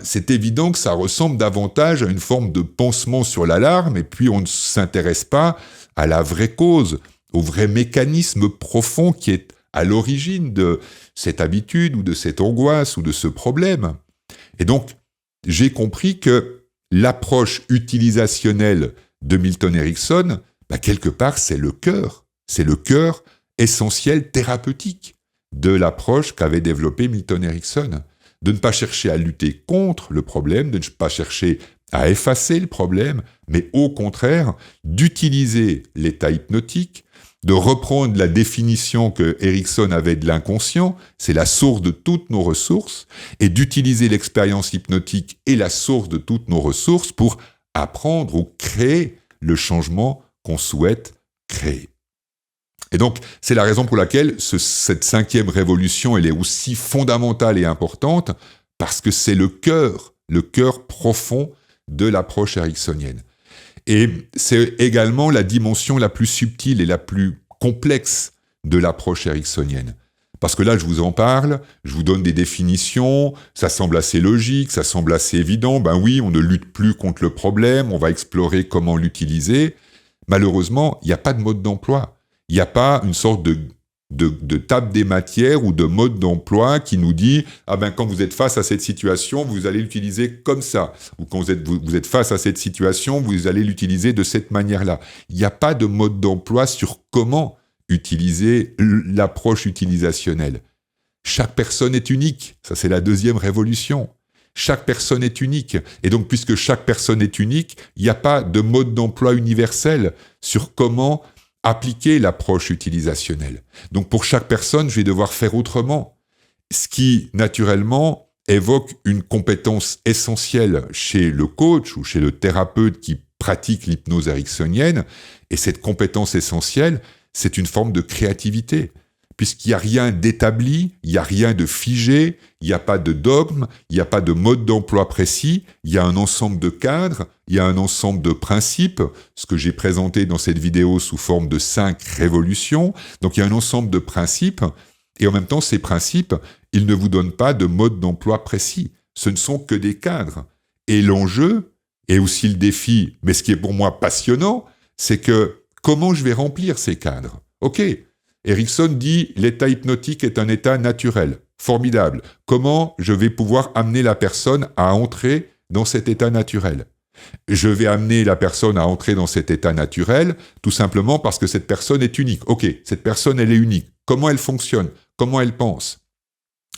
c'est évident que ça ressemble davantage à une forme de pansement sur l'alarme, et puis on ne s'intéresse pas à la vraie cause, au vrai mécanisme profond qui est à l'origine de cette habitude ou de cette angoisse ou de ce problème. » Et donc, j'ai compris que l'approche utilisationnelle de Milton Erickson, quelque part, c'est le cœur essentiel thérapeutique de l'approche qu'avait développée Milton Erickson. De ne pas chercher à lutter contre le problème, de ne pas chercher à effacer le problème, mais au contraire, d'utiliser l'état hypnotique, de reprendre la définition que Erickson avait de l'inconscient, c'est la source de toutes nos ressources, et d'utiliser l'expérience hypnotique et la source de toutes nos ressources pour apprendre ou créer le changement qu'on souhaite créer. Et donc, c'est la raison pour laquelle cette 5e révolution, elle est aussi fondamentale et importante, parce que c'est le cœur profond de l'approche ericksonienne. Et c'est également la dimension la plus subtile et la plus complexe de l'approche ericksonienne. Parce que là, je vous en parle, je vous donne des définitions, ça semble assez logique, ça semble assez évident, oui, on ne lutte plus contre le problème, on va explorer comment l'utiliser. Malheureusement, il n'y a pas de mode d'emploi. Il n'y a pas une sorte de table des matières ou de mode d'emploi qui nous dit « Ah quand vous êtes face à cette situation, vous allez l'utiliser comme ça. » Ou quand vous êtes face à cette situation, vous allez l'utiliser de cette manière-là. Il n'y a pas de mode d'emploi sur comment utiliser l'approche utilisationnelle. Chaque personne est unique. Ça, c'est la 2e révolution. Chaque personne est unique. Et donc, puisque chaque personne est unique, il n'y a pas de mode d'emploi universel sur comment appliquer l'approche utilisationnelle. Donc pour chaque personne, je vais devoir faire autrement. Ce qui, naturellement, évoque une compétence essentielle chez le coach ou chez le thérapeute qui pratique l'hypnose ericksonienne. Et cette compétence essentielle, c'est une forme de créativité. Puisqu'il n'y a rien d'établi, il n'y a rien de figé, il n'y a pas de dogme, il n'y a pas de mode d'emploi précis, il y a un ensemble de cadres, il y a un ensemble de principes, ce que j'ai présenté dans cette vidéo sous forme de 5 révolutions. Donc il y a un ensemble de principes, et en même temps, ces principes, ils ne vous donnent pas de mode d'emploi précis. Ce ne sont que des cadres. Et l'enjeu, et aussi le défi, mais ce qui est pour moi passionnant, c'est que comment je vais remplir ces cadres ? Ok, Erickson dit « l'état hypnotique est un état naturel ». Formidable. Comment je vais pouvoir amener la personne à entrer dans cet état naturel ? Je vais amener la personne à entrer dans cet état naturel tout simplement parce que cette personne est unique. Ok, cette personne, elle est unique. Comment elle fonctionne ? Comment elle pense ?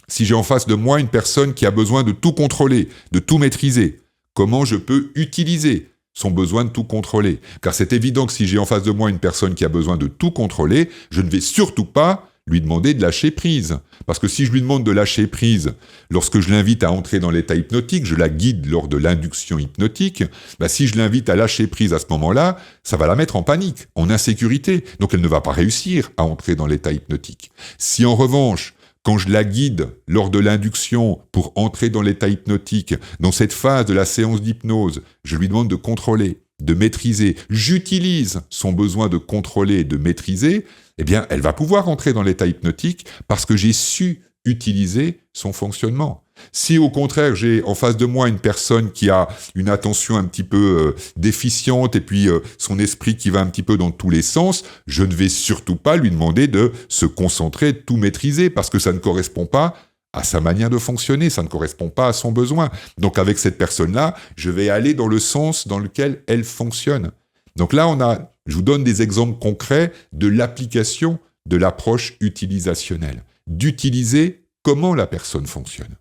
Si j'ai en face de moi une personne qui a besoin de tout contrôler, de tout maîtriser, comment je peux utiliser son besoin de tout contrôler. Car c'est évident que si j'ai en face de moi une personne qui a besoin de tout contrôler, je ne vais surtout pas lui demander de lâcher prise. Parce que si je lui demande de lâcher prise, lorsque je l'invite à entrer dans l'état hypnotique, je la guide lors de l'induction hypnotique, si je l'invite à lâcher prise à ce moment-là, ça va la mettre en panique, en insécurité. Donc elle ne va pas réussir à entrer dans l'état hypnotique. Si en revanche, quand je la guide lors de l'induction pour entrer dans l'état hypnotique, dans cette phase de la séance d'hypnose, je lui demande de contrôler, de maîtriser, j'utilise son besoin de contrôler et de maîtriser, eh bien, elle va pouvoir entrer dans l'état hypnotique parce que j'ai su utiliser son fonctionnement. Si au contraire, j'ai en face de moi une personne qui a une attention un petit peu déficiente et puis son esprit qui va un petit peu dans tous les sens, je ne vais surtout pas lui demander de se concentrer, de tout maîtriser parce que ça ne correspond pas à sa manière de fonctionner, ça ne correspond pas à son besoin. Donc avec cette personne-là, je vais aller dans le sens dans lequel elle fonctionne. Donc là, je vous donne des exemples concrets de l'application de l'approche utilisationnelle. D'utiliser comment la personne fonctionne.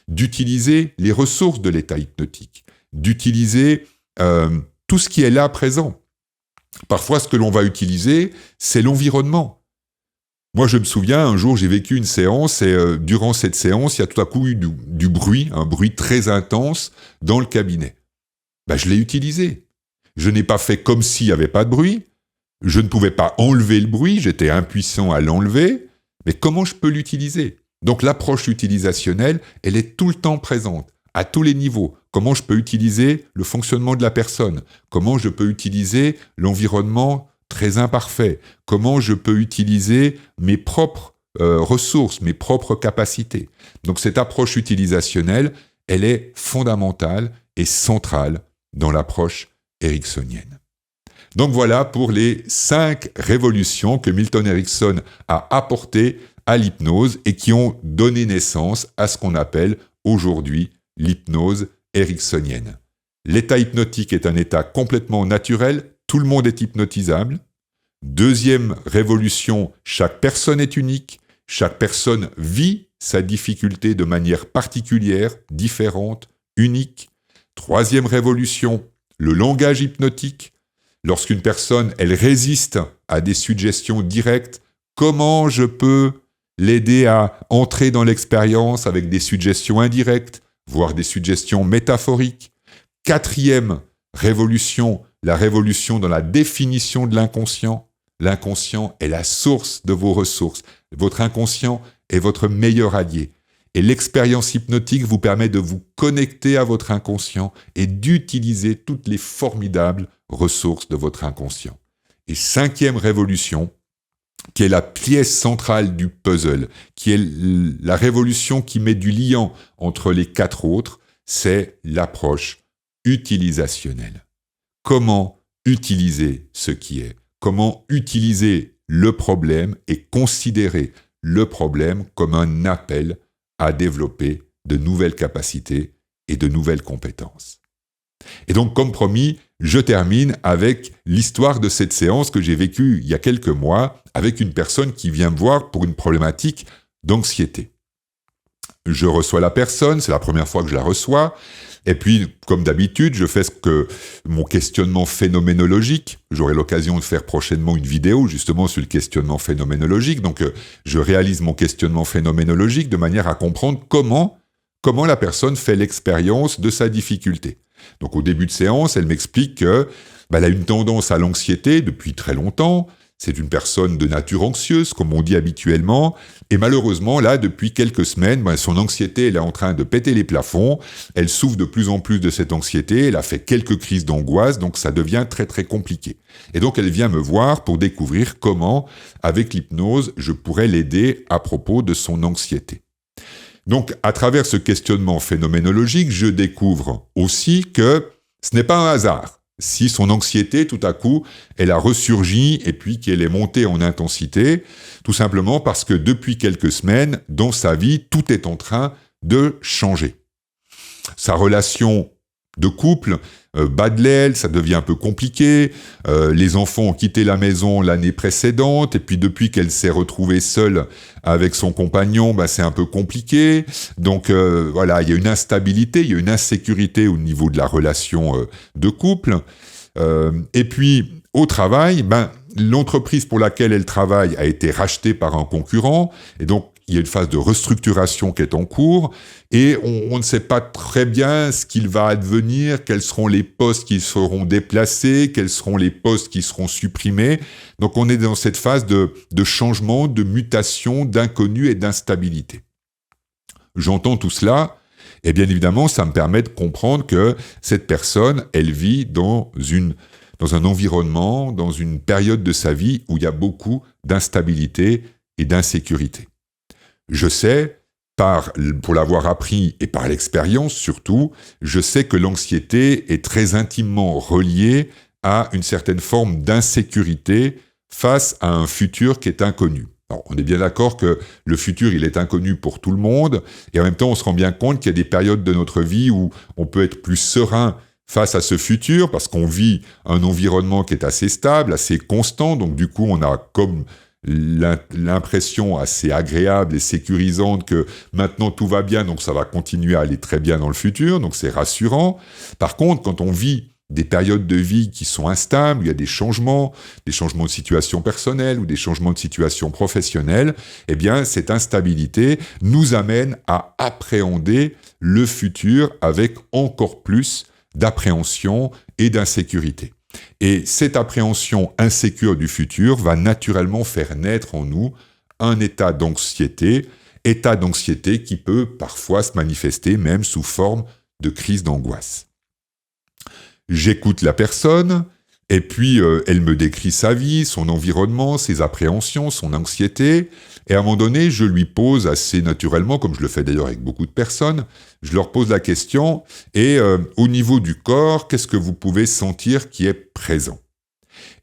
D'utiliser les ressources de l'état hypnotique. D'utiliser tout ce qui est là présent. Parfois, ce que l'on va utiliser, c'est l'environnement. Moi, je me souviens, un jour, j'ai vécu une séance et durant cette séance, il y a tout à coup eu du bruit, un bruit très intense dans le cabinet. Je l'ai utilisé. Je n'ai pas fait comme s'il n'y avait pas de bruit. Je ne pouvais pas enlever le bruit, j'étais impuissant à l'enlever. Mais comment je peux l'utiliser ? Donc l'approche utilisationnelle, elle est tout le temps présente, à tous les niveaux. Comment je peux utiliser le fonctionnement de la personne ? Comment je peux utiliser l'environnement très imparfait ? Comment je peux utiliser mes propres ressources, mes propres capacités ? Donc cette approche utilisationnelle, elle est fondamentale et centrale dans l'approche ericksonienne. Donc voilà pour les 5 révolutions que Milton Erickson a apportées à l'hypnose et qui ont donné naissance à ce qu'on appelle aujourd'hui l'hypnose ericksonienne. L'état hypnotique est un état complètement naturel, tout le monde est hypnotisable. Deuxième révolution, chaque personne est unique, chaque personne vit sa difficulté de manière particulière, différente, unique. Troisième révolution, le langage hypnotique. Lorsqu'une personne, elle résiste à des suggestions directes, comment je peux l'aider à entrer dans l'expérience avec des suggestions indirectes, voire des suggestions métaphoriques. Quatrième révolution, la révolution dans la définition de l'inconscient. L'inconscient est la source de vos ressources. Votre inconscient est votre meilleur allié. Et l'expérience hypnotique vous permet de vous connecter à votre inconscient et d'utiliser toutes les formidables ressources de votre inconscient. Et cinquième révolution, qui est la pièce centrale du puzzle, qui est la révolution qui met du liant entre les 4 autres, c'est l'approche utilisationnelle. Comment utiliser ce qui est ? Comment utiliser le problème et considérer le problème comme un appel à développer de nouvelles capacités et de nouvelles compétences. Et donc, comme promis, je termine avec l'histoire de cette séance que j'ai vécue il y a quelques mois avec une personne qui vient me voir pour une problématique d'anxiété. Je reçois la personne, c'est la première fois que je la reçois, et puis, comme d'habitude, je fais mon questionnement phénoménologique. J'aurai l'occasion de faire prochainement une vidéo justement sur le questionnement phénoménologique. Donc, je réalise mon questionnement phénoménologique de manière à comprendre comment la personne fait l'expérience de sa difficulté. Donc, au début de séance, elle m'explique qu'elle a une tendance à l'anxiété depuis très longtemps. C'est une personne de nature anxieuse, comme on dit habituellement. Et malheureusement, là, depuis quelques semaines, son anxiété, elle est en train de péter les plafonds. Elle souffre de plus en plus de cette anxiété. Elle a fait quelques crises d'angoisse, donc ça devient très, très compliqué. Et donc, elle vient me voir pour découvrir comment, avec l'hypnose, je pourrais l'aider à propos de son anxiété. Donc, à travers ce questionnement phénoménologique, je découvre aussi que ce n'est pas un hasard. Si son anxiété, tout à coup, elle a ressurgi et puis qu'elle est montée en intensité, tout simplement parce que depuis quelques semaines, dans sa vie, tout est en train de changer. Sa relation de couple, bat de l'aile, ça devient un peu compliqué, les enfants ont quitté la maison l'année précédente, et puis depuis qu'elle s'est retrouvée seule avec son compagnon, c'est un peu compliqué, donc voilà, il y a une instabilité, il y a une insécurité au niveau de la relation de couple, et puis au travail, l'entreprise pour laquelle elle travaille a été rachetée par un concurrent, et donc il y a une phase de restructuration qui est en cours, et on ne sait pas très bien ce qu'il va advenir, quels seront les postes qui seront déplacés, quels seront les postes qui seront supprimés. Donc on est dans cette phase de changement, de mutation, d'inconnu et d'instabilité. J'entends tout cela, et bien évidemment, ça me permet de comprendre que cette personne, elle vit dans un environnement, dans une période de sa vie où il y a beaucoup d'instabilité et d'insécurité. Je sais, pour l'avoir appris et par l'expérience surtout, je sais que l'anxiété est très intimement reliée à une certaine forme d'insécurité face à un futur qui est inconnu. Alors, on est bien d'accord que le futur, il est inconnu pour tout le monde, et en même temps, on se rend bien compte qu'il y a des périodes de notre vie où on peut être plus serein face à ce futur, parce qu'on vit un environnement qui est assez stable, assez constant, donc du coup, on a comme l'impression assez agréable et sécurisante que maintenant tout va bien, donc ça va continuer à aller très bien dans le futur, donc c'est rassurant. Par contre, quand on vit des périodes de vie qui sont instables, il y a des changements de situation personnelle ou des changements de situation professionnelle, eh bien cette instabilité nous amène à appréhender le futur avec encore plus d'appréhension et d'insécurité. Et cette appréhension insécure du futur va naturellement faire naître en nous un état d'anxiété qui peut parfois se manifester même sous forme de crise d'angoisse. J'écoute la personne, et puis elle me décrit sa vie, son environnement, ses appréhensions, son anxiété, et à un moment donné, je lui pose assez naturellement, comme je le fais d'ailleurs avec beaucoup de personnes, je leur pose la question, et au niveau du corps, qu'est-ce que vous pouvez sentir qui est présent ?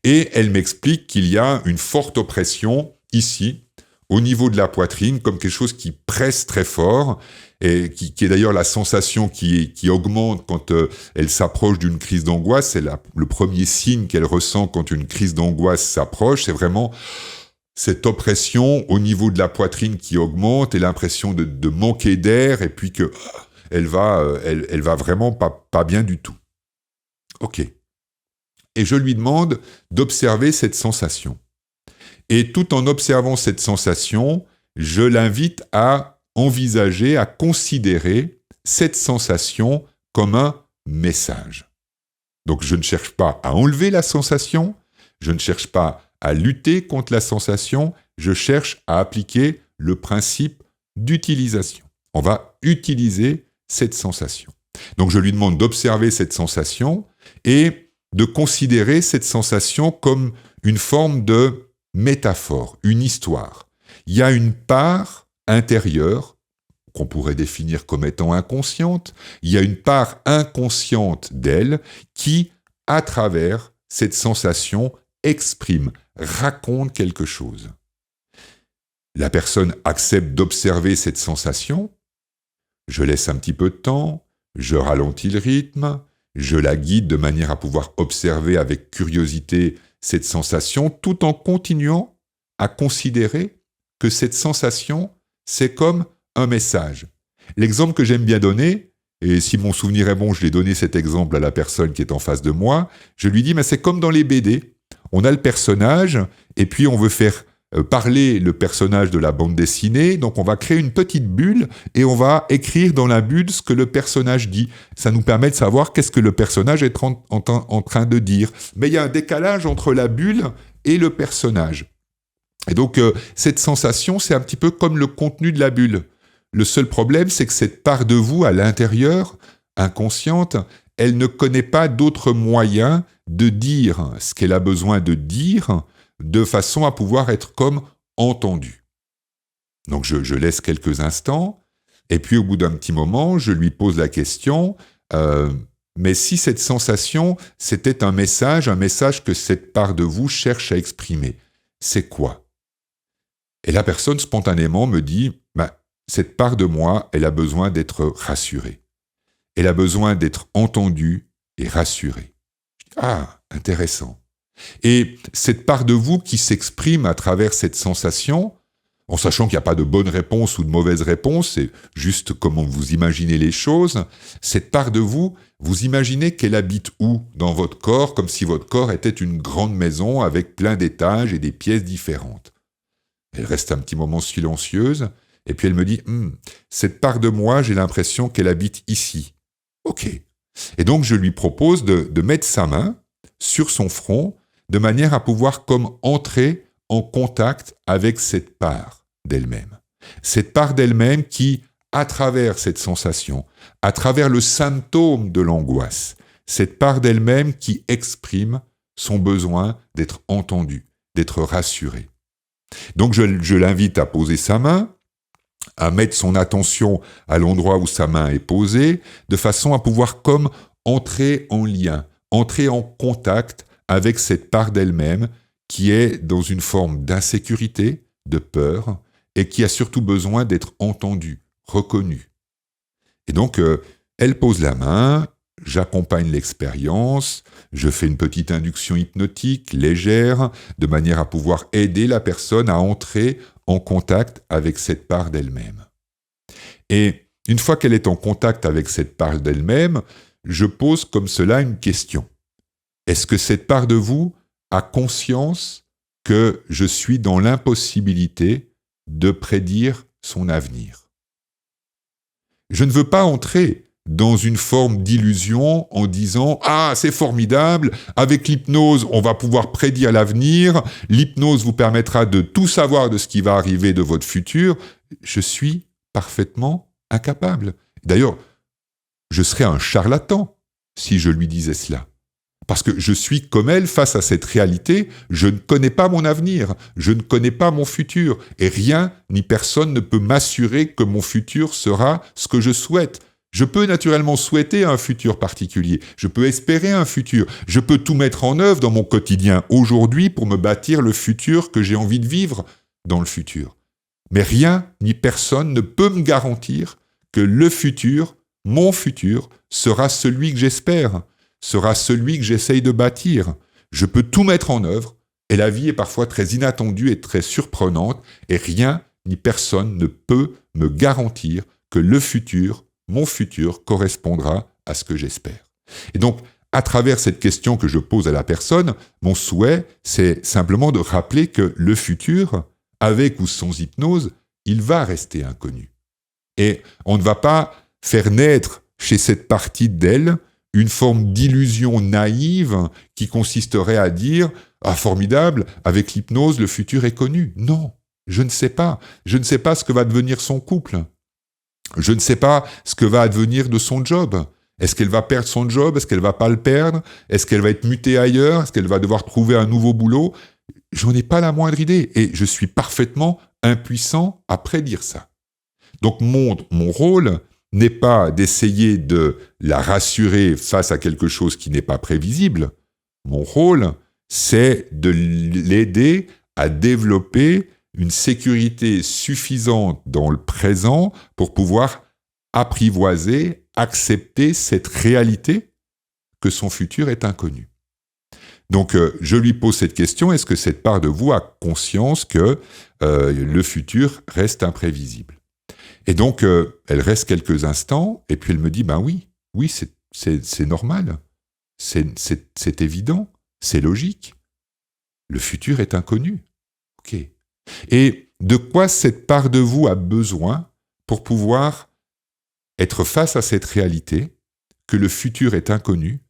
Et elle m'explique qu'il y a une forte oppression ici, au niveau de la poitrine, comme quelque chose qui presse très fort, et qui est d'ailleurs la sensation qui augmente quand elle s'approche d'une crise d'angoisse. C'est le premier signe qu'elle ressent quand une crise d'angoisse s'approche, c'est vraiment cette oppression au niveau de la poitrine qui augmente et l'impression de manquer d'air, et puis que elle va vraiment pas bien du tout. Ok. Et je lui demande d'observer cette sensation. Et tout en observant cette sensation, je l'invite à envisager, à considérer cette sensation comme un message. Donc je ne cherche pas à enlever la sensation, je ne cherche pas à lutter contre la sensation, je cherche à appliquer le principe d'utilisation. On va utiliser cette sensation. Donc je lui demande d'observer cette sensation et de considérer cette sensation comme une forme de métaphore, une histoire. Il y a une part intérieure qu'on pourrait définir comme étant inconsciente, il y a une part inconsciente d'elle qui, à travers cette sensation, exprime, raconte quelque chose. La personne accepte d'observer cette sensation, je laisse un petit peu de temps, je ralentis le rythme, je la guide de manière à pouvoir observer avec curiosité cette sensation, tout en continuant à considérer que cette sensation, c'est comme un message. L'exemple que j'aime bien donner, et si mon souvenir est bon, je l'ai donné cet exemple à la personne qui est en face de moi, je lui dis, mais c'est comme dans les BD. On a le personnage, et puis on veut faire parler le personnage de la bande dessinée, donc on va créer une petite bulle, et on va écrire dans la bulle ce que le personnage dit. Ça nous permet de savoir qu'est-ce que le personnage est en train de dire. Mais il y a un décalage entre la bulle et le personnage. Et donc, cette sensation, c'est un petit peu comme le contenu de la bulle. Le seul problème, c'est que cette part de vous à l'intérieur, inconsciente, elle ne connaît pas d'autre moyen de dire ce qu'elle a besoin de dire de façon à pouvoir être comme entendue. Donc, je laisse quelques instants, et puis au bout d'un petit moment, je lui pose la question, mais si cette sensation, c'était un message que cette part de vous cherche à exprimer, c'est quoi ? Et la personne spontanément me dit, cette part de moi, elle a besoin d'être rassurée. Elle a besoin d'être entendue et rassurée. Ah, intéressant. Et cette part de vous qui s'exprime à travers cette sensation, en sachant qu'il n'y a pas de bonne réponse ou de mauvaise réponse, c'est juste comment vous imaginez les choses, cette part de vous, vous imaginez qu'elle habite où dans votre corps, comme si votre corps était une grande maison avec plein d'étages et des pièces différentes. Elle reste un petit moment silencieuse, et puis elle me dit « Cette part de moi, j'ai l'impression qu'elle habite ici. » Ok. Et donc je lui propose de mettre sa main sur son front, de manière à pouvoir comme entrer en contact avec cette part d'elle-même. Cette part d'elle-même qui, à travers cette sensation, à travers le symptôme de l'angoisse, cette part d'elle-même qui exprime son besoin d'être entendue, d'être rassurée. Donc je l'invite à poser sa main, à mettre son attention à l'endroit où sa main est posée, de façon à pouvoir comme entrer en lien, entrer en contact avec cette part d'elle-même qui est dans une forme d'insécurité, de peur, et qui a surtout besoin d'être entendue, reconnue. Et donc, elle pose la main, j'accompagne l'expérience, je fais une petite induction hypnotique, légère, de manière à pouvoir aider la personne à entrer en contact avec cette part d'elle-même. Et une fois qu'elle est en contact avec cette part d'elle-même, je pose comme cela une question. Est-ce que cette part de vous a conscience que je suis dans l'impossibilité de prédire son avenir? Je ne veux pas entrer dans une forme d'illusion en disant « Ah, c'est formidable, avec l'hypnose, on va pouvoir prédire l'avenir, l'hypnose vous permettra de tout savoir de ce qui va arriver de votre futur. » Je suis parfaitement incapable. D'ailleurs, je serais un charlatan si je lui disais cela. Parce que je suis comme elle face à cette réalité, je ne connais pas mon avenir, je ne connais pas mon futur, et rien ni personne ne peut m'assurer que mon futur sera ce que je souhaite. Je peux naturellement souhaiter un futur particulier, je peux espérer un futur, je peux tout mettre en œuvre dans mon quotidien aujourd'hui pour me bâtir le futur que j'ai envie de vivre dans le futur. Mais rien ni personne ne peut me garantir que le futur, mon futur, sera celui que j'espère, sera celui que j'essaye de bâtir. Je peux tout mettre en œuvre, et la vie est parfois très inattendue et très surprenante, et rien ni personne ne peut me garantir que le futur, mon futur, correspondra à ce que j'espère. Et donc, à travers cette question que je pose à la personne, mon souhait, c'est simplement de rappeler que le futur, avec ou sans hypnose, il va rester inconnu. Et on ne va pas faire naître chez cette partie d'elle une forme d'illusion naïve qui consisterait à dire « Ah, formidable, avec l'hypnose, le futur est connu. » Non, je ne sais pas. Je ne sais pas ce que va devenir son couple. Je ne sais pas ce que va advenir de son job. Est-ce qu'elle va perdre son job? Est-ce qu'elle va pas le perdre? Est-ce qu'elle va être mutée ailleurs? Est-ce qu'elle va devoir trouver un nouveau boulot? J'en ai pas la moindre idée et je suis parfaitement impuissant à prédire ça. Donc mon rôle n'est pas d'essayer de la rassurer face à quelque chose qui n'est pas prévisible. Mon rôle, c'est de l'aider à développer une sécurité suffisante dans le présent pour pouvoir apprivoiser, accepter cette réalité que son futur est inconnu. Donc, je lui pose cette question, est-ce que cette part de vous a conscience que le futur reste imprévisible? Et donc, elle reste quelques instants, et puis elle me dit, ben oui, c'est normal, c'est évident, c'est logique. Le futur est inconnu. Ok. Et de quoi cette part de vous a besoin pour pouvoir être face à cette réalité, que le futur est inconnu,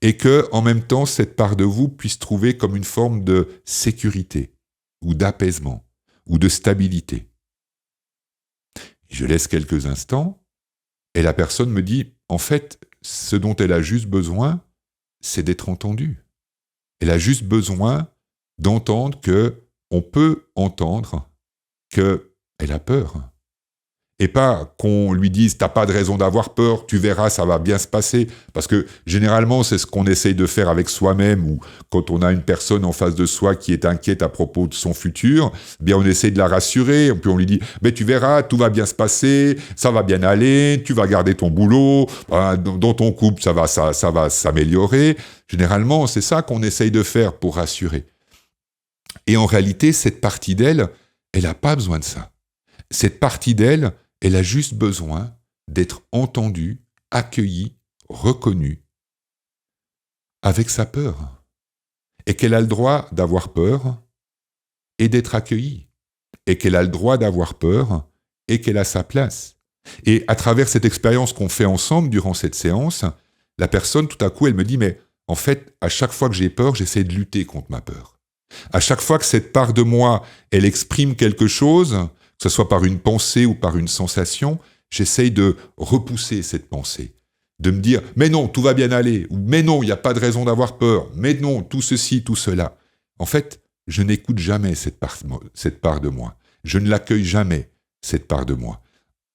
et que, en même temps, cette part de vous puisse trouver comme une forme de sécurité, ou d'apaisement, ou de stabilité. Je laisse quelques instants, et la personne me dit, en fait, ce dont elle a juste besoin, c'est d'être entendue. Elle a juste besoin d'entendre qu'on peut entendre qu'elle a peur. et pas qu'on lui dise « t'as pas de raison d'avoir peur, tu verras, ça va bien se passer ». Parce que généralement, c'est ce qu'on essaye de faire avec soi-même ou quand on a une personne en face de soi qui est inquiète à propos de son futur, eh bien on essaie de la rassurer, puis on lui dit « mais tu verras, tout va bien se passer, ça va bien aller, tu vas garder ton boulot, dans ton couple, ça va s'améliorer ». Généralement, c'est ça qu'on essaye de faire pour rassurer. Et en réalité, cette partie d'elle, elle n'a pas besoin de ça. Cette partie d'elle, elle a juste besoin d'être entendue, accueillie, reconnue, avec sa peur. Et qu'elle a le droit d'avoir peur et d'être accueillie. Et qu'elle a le droit d'avoir peur et qu'elle a sa place. Et à travers cette expérience qu'on fait ensemble durant cette séance, la personne, tout à coup, elle me dit « mais en fait, à chaque fois que j'ai peur, j'essaie de lutter contre ma peur. À chaque fois que cette part de moi, elle exprime quelque chose, que ce soit par une pensée ou par une sensation, j'essaye de repousser cette pensée, de me dire « mais non, tout va bien aller » ou « mais non, il n'y a pas de raison d'avoir peur » »,« mais non, tout ceci, tout cela ». En fait, je n'écoute jamais cette part de moi. Je ne l'accueille jamais, cette part de moi.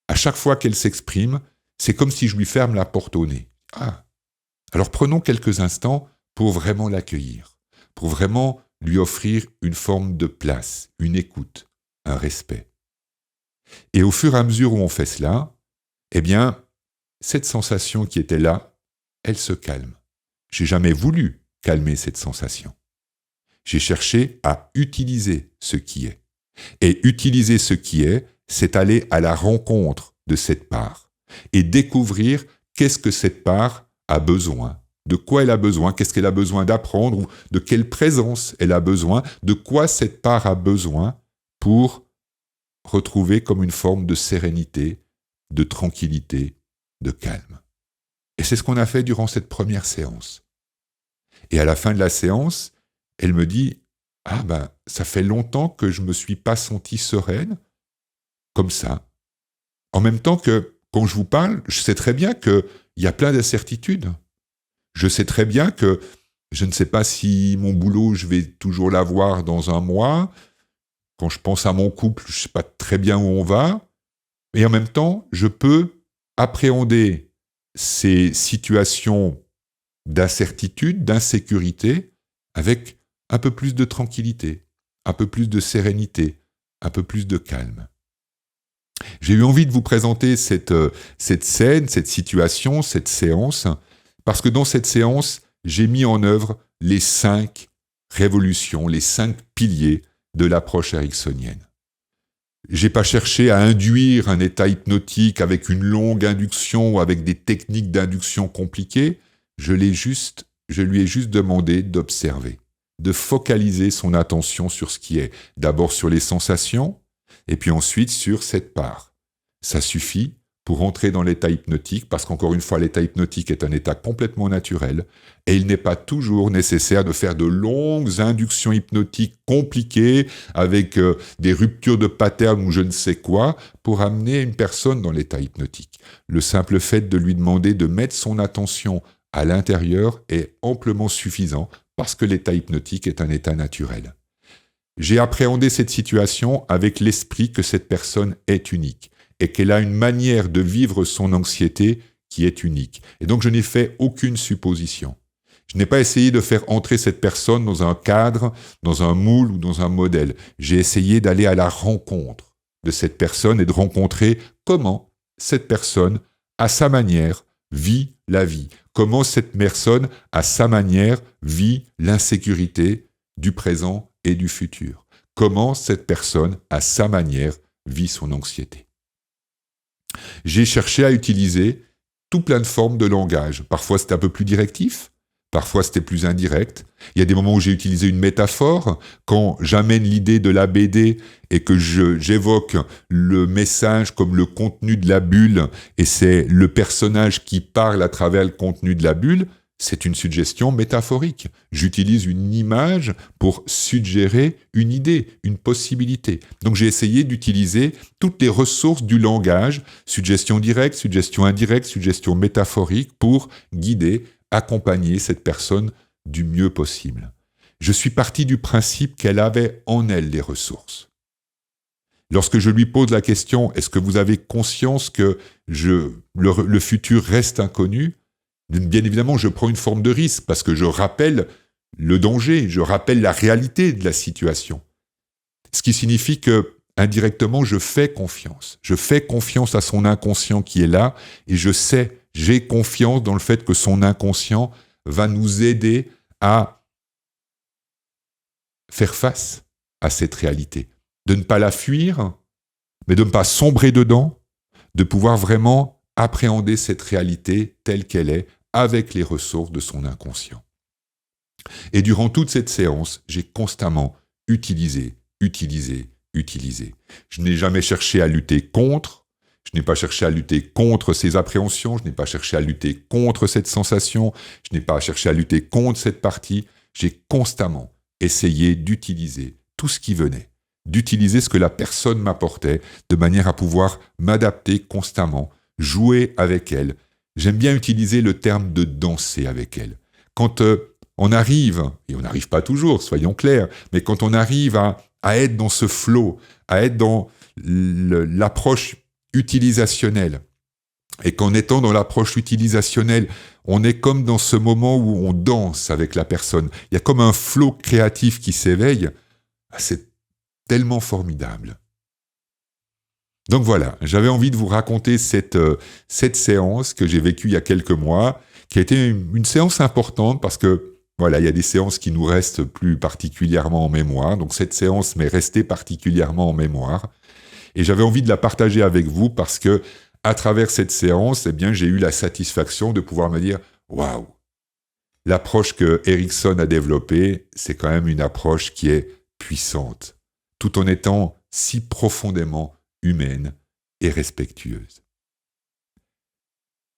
À chaque fois qu'elle s'exprime, c'est comme si je lui ferme la porte au nez. Ah. Alors prenons quelques instants pour vraiment l'accueillir, pour vraiment lui offrir une forme de place, une écoute, un respect. Et au fur et à mesure où on fait cela, eh bien, cette sensation qui était là, elle se calme. J'ai jamais voulu calmer cette sensation. J'ai cherché à utiliser ce qui est. Et utiliser ce qui est, c'est aller à la rencontre de cette part et découvrir qu'est-ce que cette part a besoin, de quoi elle a besoin, qu'est-ce qu'elle a besoin d'apprendre ou de quelle présence elle a besoin, de quoi cette part a besoin pour retrouver comme une forme de sérénité, de tranquillité, de calme. Et c'est ce qu'on a fait durant cette première séance. Et à la fin de la séance, elle me dit « Ah ben, ça fait longtemps que je ne me suis pas sentie sereine, comme ça. » En même temps que, quand je vous parle, je sais très bien qu'il y a plein d'incertitudes. Je sais très bien que je ne sais pas si mon boulot, je vais toujours l'avoir dans un mois. Quand je pense à mon couple, je ne sais pas très bien où on va. Et en même temps, je peux appréhender ces situations d'incertitude, d'insécurité, avec un peu plus de tranquillité, un peu plus de sérénité, un peu plus de calme. J'ai eu envie de vous présenter cette scène, cette situation, cette séance, parce que dans cette séance, j'ai mis en œuvre les 5 révolutions, les 5 piliers de l'approche ericksonienne. J'ai pas cherché à induire un état hypnotique avec une longue induction ou avec des techniques d'induction compliquées. Je lui ai juste demandé d'observer, de focaliser son attention sur ce qui est. D'abord sur les sensations, et puis ensuite sur cette part. Ça suffit pour entrer dans l'état hypnotique, parce qu'encore une fois, l'état hypnotique est un état complètement naturel, et il n'est pas toujours nécessaire de faire de longues inductions hypnotiques compliquées, avec des ruptures de pattern ou je ne sais quoi, pour amener une personne dans l'état hypnotique. Le simple fait de lui demander de mettre son attention à l'intérieur est amplement suffisant, parce que l'état hypnotique est un état naturel. J'ai appréhendé cette situation avec l'esprit que cette personne est unique et qu'elle a une manière de vivre son anxiété qui est unique. Et donc je n'ai fait aucune supposition. Je n'ai pas essayé de faire entrer cette personne dans un cadre, dans un moule ou dans un modèle. J'ai essayé d'aller à la rencontre de cette personne et de rencontrer comment cette personne, à sa manière, vit la vie. Comment cette personne, à sa manière, vit l'insécurité du présent et du futur. Comment cette personne, à sa manière, vit son anxiété. J'ai cherché à utiliser tout plein de formes de langage. Parfois c'était un peu plus directif, parfois c'était plus indirect. Il y a des moments où j'ai utilisé une métaphore. Quand j'amène l'idée de la BD et que j'évoque le message comme le contenu de la bulle, et c'est le personnage qui parle à travers le contenu de la bulle, c'est une suggestion métaphorique. J'utilise une image pour suggérer une idée, une possibilité. Donc j'ai essayé d'utiliser toutes les ressources du langage, suggestion directe, suggestion indirecte, suggestion métaphorique, pour guider, accompagner cette personne du mieux possible. Je suis parti du principe qu'elle avait en elle les ressources. Lorsque je lui pose la question « Est-ce que vous avez conscience que le futur reste inconnu ?» Bien évidemment, je prends une forme de risque parce que je rappelle le danger, je rappelle la réalité de la situation. Ce qui signifie que, indirectement, je fais confiance. Je fais confiance à son inconscient qui est là et j'ai confiance dans le fait que son inconscient va nous aider à faire face à cette réalité. De ne pas la fuir, mais de ne pas sombrer dedans, de pouvoir vraiment appréhender cette réalité telle qu'elle est avec les ressources de son inconscient. Et durant toute cette séance, j'ai constamment utilisé. Je n'ai jamais cherché à lutter contre, je n'ai pas cherché à lutter contre ces appréhensions, je n'ai pas cherché à lutter contre cette sensation, je n'ai pas cherché à lutter contre cette partie. J'ai constamment essayé d'utiliser tout ce qui venait, d'utiliser ce que la personne m'apportait, de manière à pouvoir m'adapter constamment, jouer avec elle. J'aime bien utiliser le terme de danser avec elle. Quand on arrive, et on n'arrive pas toujours, soyons clairs, mais quand on arrive à être dans ce flow, à être dans l'approche utilisationnelle, et qu'en étant dans l'approche utilisationnelle, on est comme dans ce moment où on danse avec la personne. Il y a comme un flow créatif qui s'éveille. C'est tellement formidable. Donc voilà, j'avais envie de vous raconter cette séance que j'ai vécue il y a quelques mois, qui a été une séance importante parce que voilà, il y a des séances qui nous restent plus particulièrement en mémoire. Donc cette séance m'est restée particulièrement en mémoire. Et j'avais envie de la partager avec vous parce que à travers cette séance, eh bien, j'ai eu la satisfaction de pouvoir me dire « Waouh !» L'approche que Erickson a développée, c'est quand même une approche qui est puissante, tout en étant si profondément humaine et respectueuse.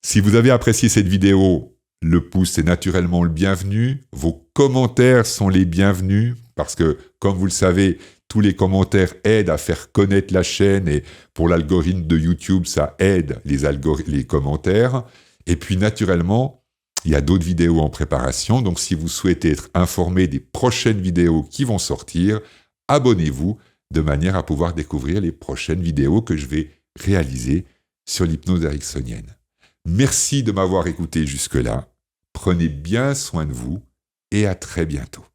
Si vous avez apprécié cette vidéo, le pouce est naturellement le bienvenu. Vos commentaires sont les bienvenus parce que, comme vous le savez, tous les commentaires aident à faire connaître la chaîne et pour l'algorithme de YouTube, ça aide les commentaires. Et puis, naturellement, il y a d'autres vidéos en préparation. Donc, si vous souhaitez être informé des prochaines vidéos qui vont sortir, abonnez-vous de manière à pouvoir découvrir les prochaines vidéos que je vais réaliser sur l'hypnose ericksonienne. Merci de m'avoir écouté jusque-là. Prenez bien soin de vous et à très bientôt.